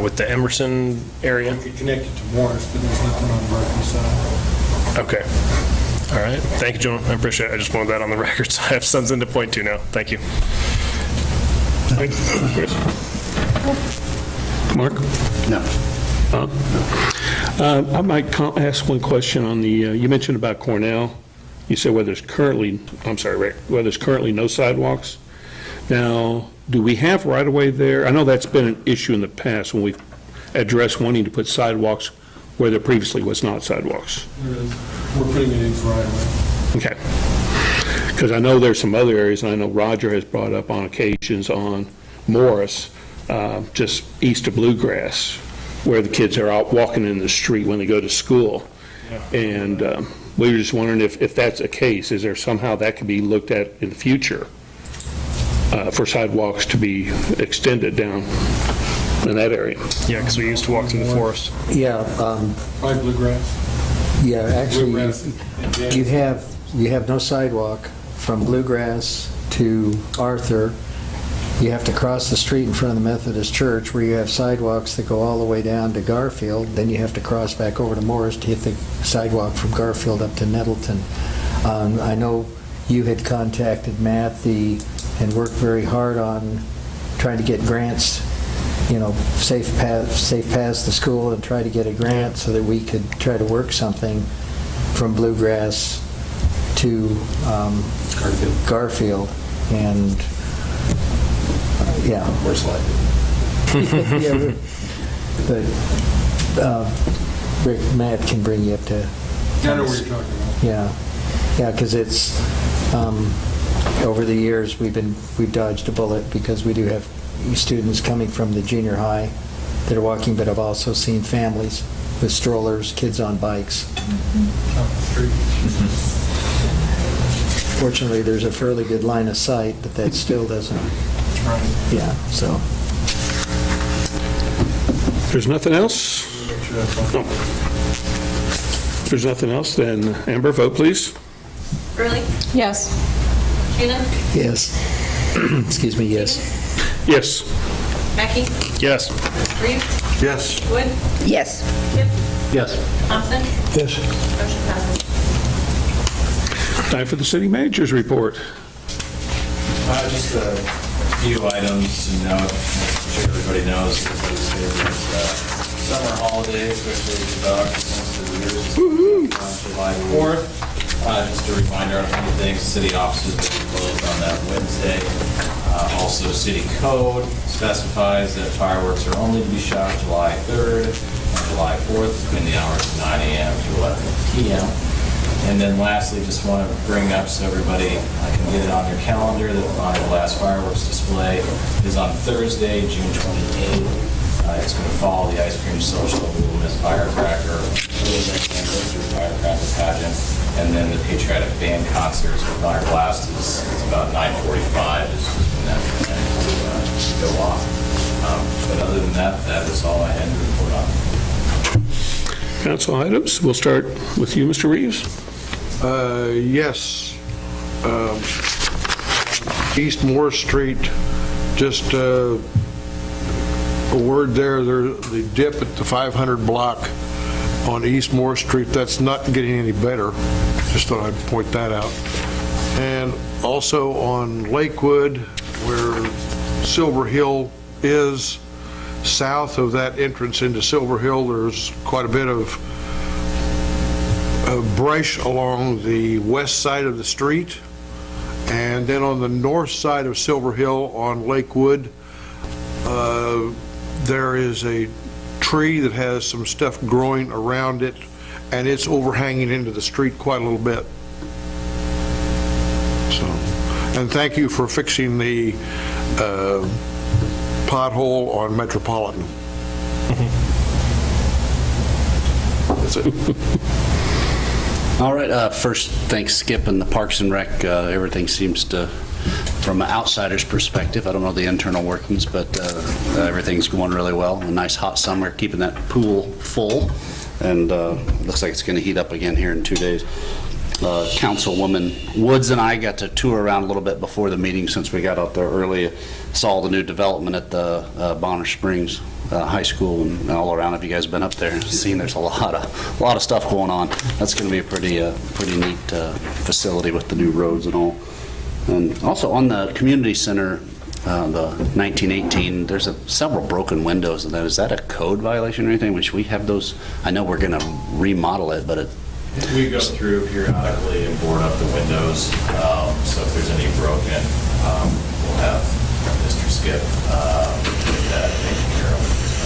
With the Emerson area? You could connect it to Morris, but there's nothing on Murphy side. Okay. All right. Thank you, John. I appreciate it. I just wanted that on the record, so I have something to point to now. Thank you. Mark? No. I might ask one question on the, you mentioned about Cornell. You said whether there's currently no sidewalks. Now, do we have right-of-way there? I know that's been an issue in the past when we've addressed wanting to put sidewalks where there previously was not sidewalks. We're putting it in right away. Okay. Because I know there's some other areas, and I know Roger has brought up on occasions on Morris, just east of Bluegrass, where the kids are out walking in the street when they go to school. And we were just wondering if that's a case, is there somehow that could be looked at in the future for sidewalks to be extended down in that area? Yeah, because we used to walk through the forest. Yeah. By Bluegrass. Yeah, actually, Bluegrass and you have no sidewalk from Bluegrass to Arthur. You have to cross the street in front of the Methodist Church where you have sidewalks that go all the way down to Garfield. Then you have to cross back over to Morris to hit the sidewalk from Garfield up to Nettleton. I know you had contacted Matt and worked very hard on trying to get grants, safe paths to school, and try to get a grant so that we could try to work something from Bluegrass to Garfield. And yeah. More slightly. Yeah, But Rick, Matt can bring you up to. I know what you're talking about. Yeah, because it's, over the years, we've dodged a bullet because we do have students coming from the junior high that are walking, but I've also seen families with strollers, kids on bikes. Fortunately, there's a fairly good line of sight, but that still doesn't, yeah, so. There's nothing else? No. If there's nothing else, then Amber, vote please. Gurley? Yes. Shannon? Yes. Excuse me, yes. Yes. Mackey? Yes. Reeves? Yes. Wood? Yes. Skip? Yes. Thompson? Yes. Motion passes. Time for the city manager's report. Just a few items to note. I'm sure everybody knows everybody's favorite summer holiday, especially the dogs, most of the years, on July 4th. Just a reminder on a few things, city offices will be closed on that Wednesday. Also, city code specifies that fireworks are only to be shot July 3rd and July 4th between the hours of 9 a.m. to 11 p.m. And then lastly, just want to bring up so everybody can get it on your calendar that the Bonner Blast fireworks display is on Thursday, June 28th. It's going to follow the Ice Cream Social, Little Miss Firecracker, Little Miss Anniversary Firecracker Pageant, and then the Patriotic Band concerts with Bonner Blast is about 9:45 is when that will go off. But other than that, that is all I had to report on. Council items, we'll start with you, Mr. Reeves. Yes. East Moore Street, just a word there, the dip at the 500 block on East Moore Street, that's not getting any better. Just thought I'd point that out. And also on Lakewood, where Silver Hill is, south of that entrance into Silver Hill, there's quite a bit of brush along the west side of the street. And then on the north side of Silver Hill on Lakewood, there is a tree that has some stuff growing around it, and it's overhanging into the street quite a little bit. So, and thank you for fixing the pothole on Metropolitan. That's it. All right, first, thanks Skip and the Parks and Rec. Everything seems to, from an outsider's perspective, I don't know the internal workings, but everything's going really well. A nice hot summer, keeping that pool full, and looks like it's going to heat up again here in 2 days. Councilwoman Woods and I got to tour around a little bit before the meeting since we got out there early, saw the new development at the Bonner Springs High School and all around. Have you guys been up there? Seen there's a lot of stuff going on. That's going to be a pretty neat facility with the new roads and all. And also on the community center, the 1918, there's several broken windows in that. Is that a code violation or anything? Which we have those. I know we're going to remodel it, but We go through periodically and board up the windows, so if there's any broken, we'll have Mr. Skip get that taken care of.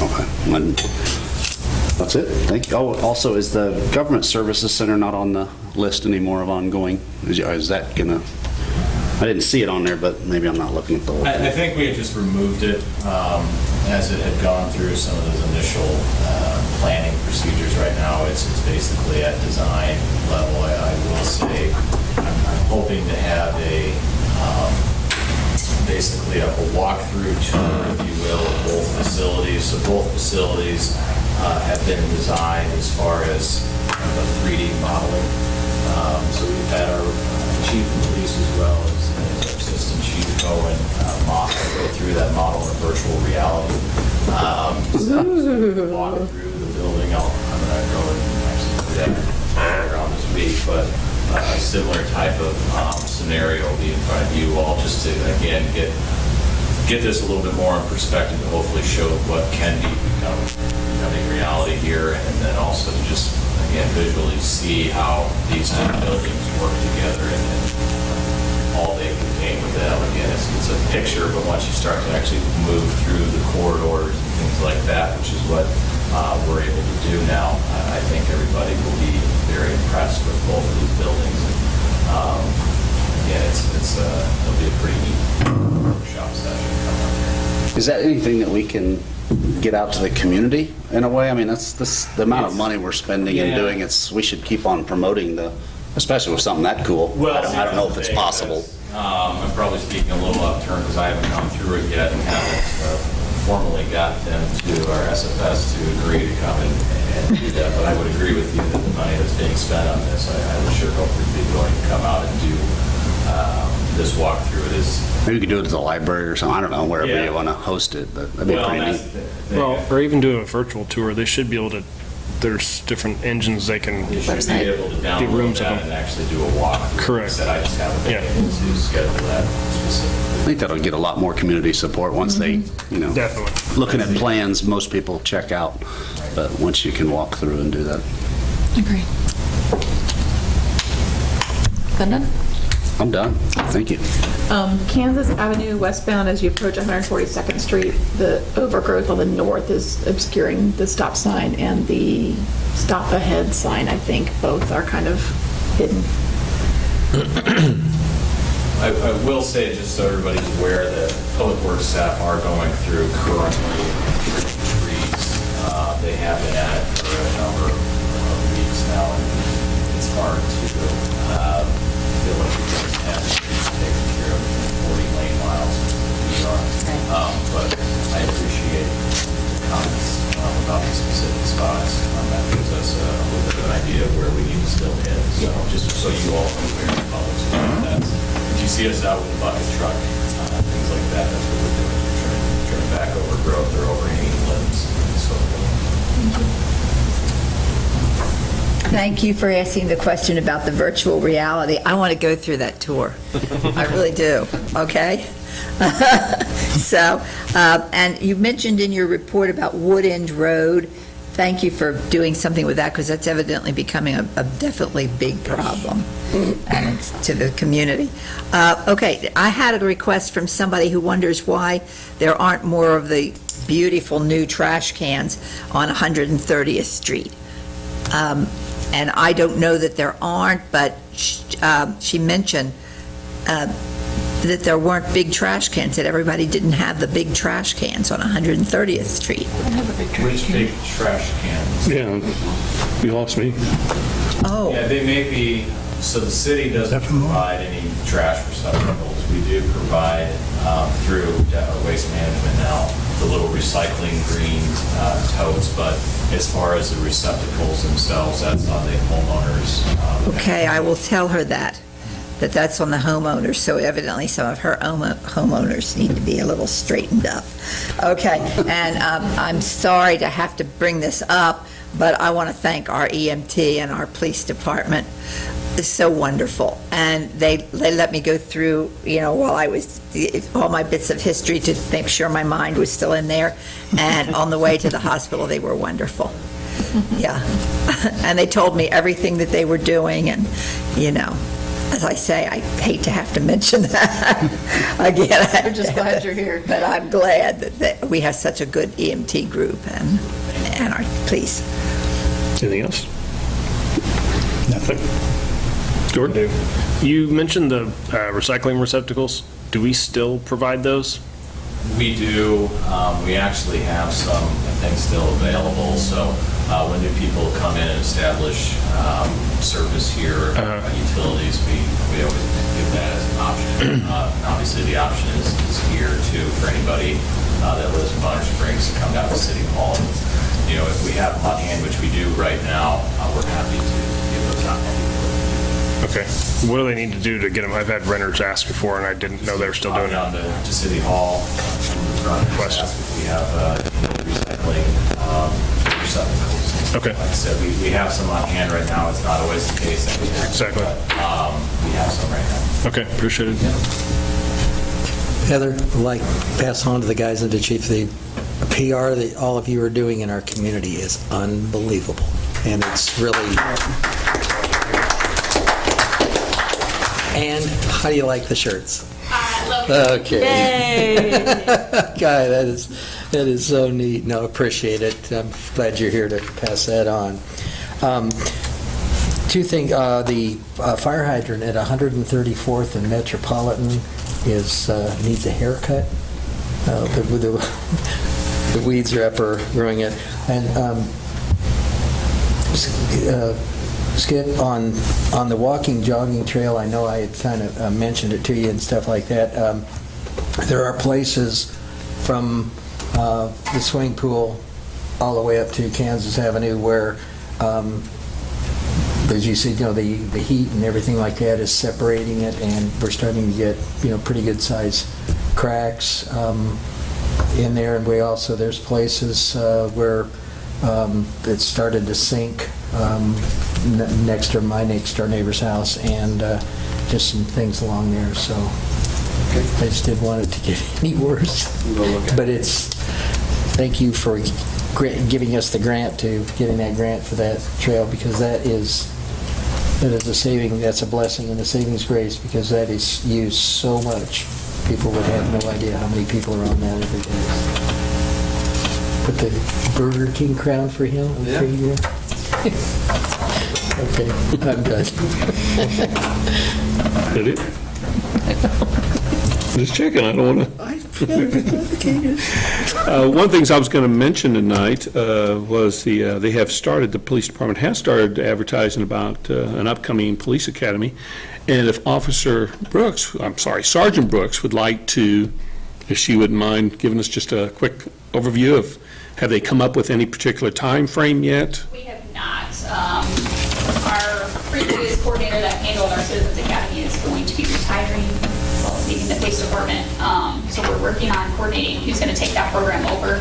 Okay. And that's it. Thank you. Oh, also, is the Government Services Center not on the list anymore of ongoing? Is that gonna? I didn't see it on there, but maybe I'm not looking at the whole I thing. think we had just removed it as it had gone through some of those initial planning procedures. Right now, it's basically at design level. I will say I'm hoping to have basically a walkthrough tour, if you will, of both facilities. So both facilities have been designed as far as kind of a 3D modeling. So we've had our chief of police as well as our assistant chief go and go through that model in virtual reality. So walk through the building. I'm going to go and actually do that later on this week, but a similar type of scenario will be in front of you all, just to again get this a little bit more in perspective to hopefully show what can be becoming reality here, and then also to just again visually see how these two buildings work together and all they contain paint with it. Again, it's a picture, but once you start to actually move through the corridors and things like that, which is what we're able to do now, I think everybody will be very impressed with both of these buildings. Again, it'll be a pretty neat workshop session coming up here. Is that anything that we can get out to the community in a way? I mean, that's the amount of money we're spending and Yeah. doing. We should keep on promoting especially with something that cool. Well, I don't know if it's possible. I'm probably speaking a little off turn because I haven't gone through it yet and haven't formally got them to our SFS to agree to come and do that. But I would agree with you that the money that's being spent on this, I would sure hope that they'd be willing to come out and do this walkthrough. It is. Maybe we could do it at the library or something. I don't know, wherever Yeah. you want to host it, but that'd be Well, pretty that's neat. the thing. Well, or even do a virtual tour. They should be able to, there's different engines they can. You should be able to Get download rooms of that them. and actually do a walkthrough. Correct. Like I said, I just haven't been Yeah. able to schedule that specifically. I think that'll get a lot more community support once they, Definitely. looking at plans, most people check out, but once you can walk through and do that. Agree. Done? I'm done. Thank you. Kansas Avenue westbound, as you approach 142nd Street, the overgrowth on the north is obscuring the stop sign and the stop ahead sign, I think. Both are kind of hidden. I will say, just so everybody's aware, that Public Works staff are going through currently trimming trees. They have been at it for a number of weeks now, and it's hard to feel like we're going to have trees taken care of in 40 lane miles. We are. But I appreciate the comments about the specific spots. That gives us a little bit of an idea of where we need to still hit. So just so you all are aware of public's that's. If you see us out with a bucket truck, things like that, that's what we're doing. We're trimming back overgrowth or overhanging limbs and so forth. Thank you for asking the question about the virtual reality. I want to go through that tour. I really do, okay? So, and you mentioned in your report about Wood End Road. Thank you for doing something with that, because that's evidently becoming a definitely big problem and it's to the community. Okay, I had a request from somebody who wonders why there aren't more of the beautiful new trash cans on 130th Street. And I don't know that there aren't, but she mentioned that there weren't big trash cans, that everybody didn't have the big trash cans on 130th Street. Which big trash cans? Yeah, you lost me. Oh. Yeah, they may be, so the city doesn't provide any trash receptacles. We do provide through Waste Management now, the little recycling green totes, but as far as the receptacles themselves, that's on the homeowners. Okay, I will tell her that's on the homeowners, so evidently some of her homeowners need to be a little straightened up. Okay, and I'm sorry to have to bring this up, but I want to thank our EMT and our police department. It's so wonderful, and they let me go through, while I was, all my bits of history to make sure my mind was still in there, and on the way to the hospital, they were wonderful. Yeah, and they told me everything that they were doing, and, as I say, I hate to have to mention that again. We're just glad you're here. But I'm glad that we have such a good EMT group and our police. Anything else? Nothing. Jordan? You mentioned the recycling receptacles. Do we still provide those? We do. We actually have some, I think, still available. So when new people come in and establish service here, utilities, we always give that as an option. Obviously, the option is here too for anybody that lives in Bonner Springs to come down to City Hall. If we have them on hand, which we do right now, we're happy to give those out. Okay. What do they need to do to get them? I've had renters ask before, and I didn't know they were still doing Down it. to City Hall. Question. We have recycling receptacles. Okay. Like I said, we have some on hand right now. It's not always the case that we have. Exactly. But we have some right now. Okay, appreciate it. Heather, I'd like to pass on to the guys and to Chief, the PR that all of you are doing in our community is unbelievable. And it's really... And how do you like the shirts? I Okay. Guy, that is so neat. No, appreciate it. I'm glad you're here to pass that on. Two things, the fire hydrant at 134th and Metropolitan needs a haircut. The weeds are up or growing it. And Skip, on the walking, jogging trail, I know I had kind of mentioned it to you and stuff like that. There are places from the swimming pool all the way up to Kansas Avenue where, as you see, the heat and everything like that is separating it, and we're starting to get, pretty good size cracks in there. And there's places where it started to sink next to my next-door neighbor's house, and just some things along there. So I just didn't want it to get any worse. But thank you for giving us the grant getting that grant for that trail, because that is a saving. That's a blessing and a savings grace, because that is used so much. People would have no idea how many people are on that every day. Put the Burger King crown for him. Yeah. For you. Okay, I'm done. Did it? Just checking, I don't want to. One of the things I was going to mention tonight was the police department has started advertising about an upcoming police academy. And if Sergeant Brooks would like to, if she wouldn't mind giving us just a quick overview of, have they come up with any particular time frame yet? We have not. Our previous coordinator that handled our Citizens Academy is going to be retiring, leaving the police department. So we're working on coordinating who's going to take that program over.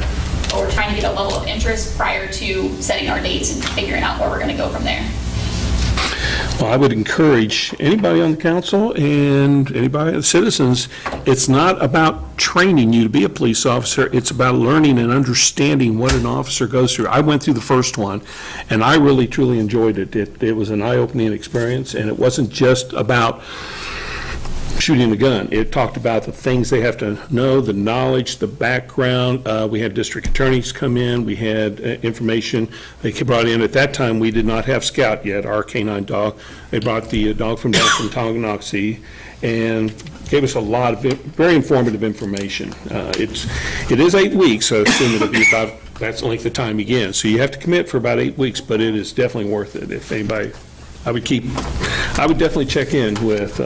But we're trying to get a level of interest prior to setting our dates and figuring out where we're going to go from there. Well, I would encourage anybody on the council and anybody, citizens, it's not about training you to be a police officer, it's about learning and understanding what an officer goes through. I went through the first one, and I really, truly enjoyed it. It was an eye-opening experience, and it wasn't just about shooting a gun. It talked about the things they have to know, the knowledge, the background. We had district attorneys come in. We had information they brought in. At that time, we did not have Scout yet, our canine dog. They brought the dog from down from Tonganoxie and gave us a lot of very informative information. It is 8 weeks, so I assume it'll be about that's the length of time again. So you have to commit for about 8 weeks, but it is definitely worth it. If anybody, I would definitely check in with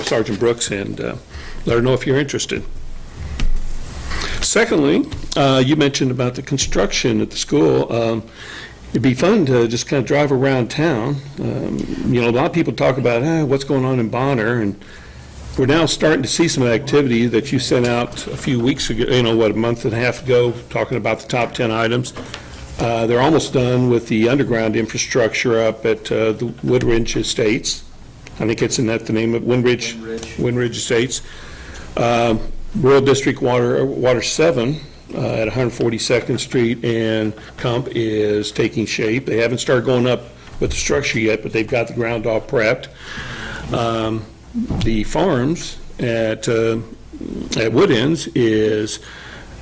Sergeant Brooks and let her know if you're interested. Secondly, you mentioned about the construction at the school. It'd be fun to just kind of drive around town. A lot of people talk about what's going on in Bonner, and we're now starting to see some activity that you sent out a few weeks ago, a month and a half ago, talking about the top 10 items. They're almost done with the underground infrastructure up at the Woodridge Estates. I think it's the name of Windridge Estates. Rural District Water 7 at 142nd Street and Kump is taking shape. They haven't started going up with the structure yet, but they've got the ground all prepped. The farms at Wood Ends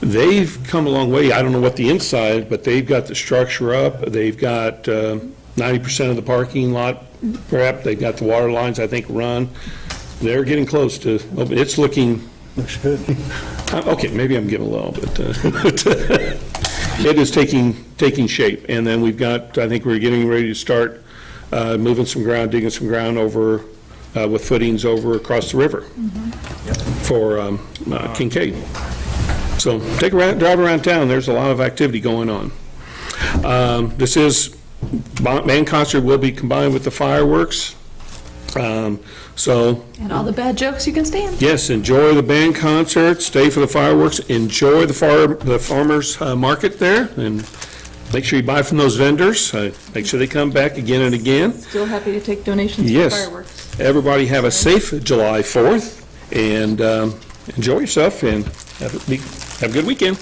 they've come a long way. I don't know what the inside, but they've got the structure up. They've got 90% of the parking lot prepped. They've got the water lines, I think, run. They're getting close to, it's looking. Looks good. Okay, maybe I'm getting a little bit. It is taking shape. And then we've got, I think we're getting ready to start moving some ground, digging some ground over with footings over across the river for Kincaid. So drive around town. There's a lot of activity going on. Band concert will be combined with the fireworks. And all the bad jokes you can stand. Yes, enjoy the band concert, stay for the fireworks, enjoy the farmers market there, and make sure you buy from those vendors. Make sure they come back again and again. Still happy to take donations for fireworks. Everybody have a safe July 4th, and enjoy yourself, and have a good weekend.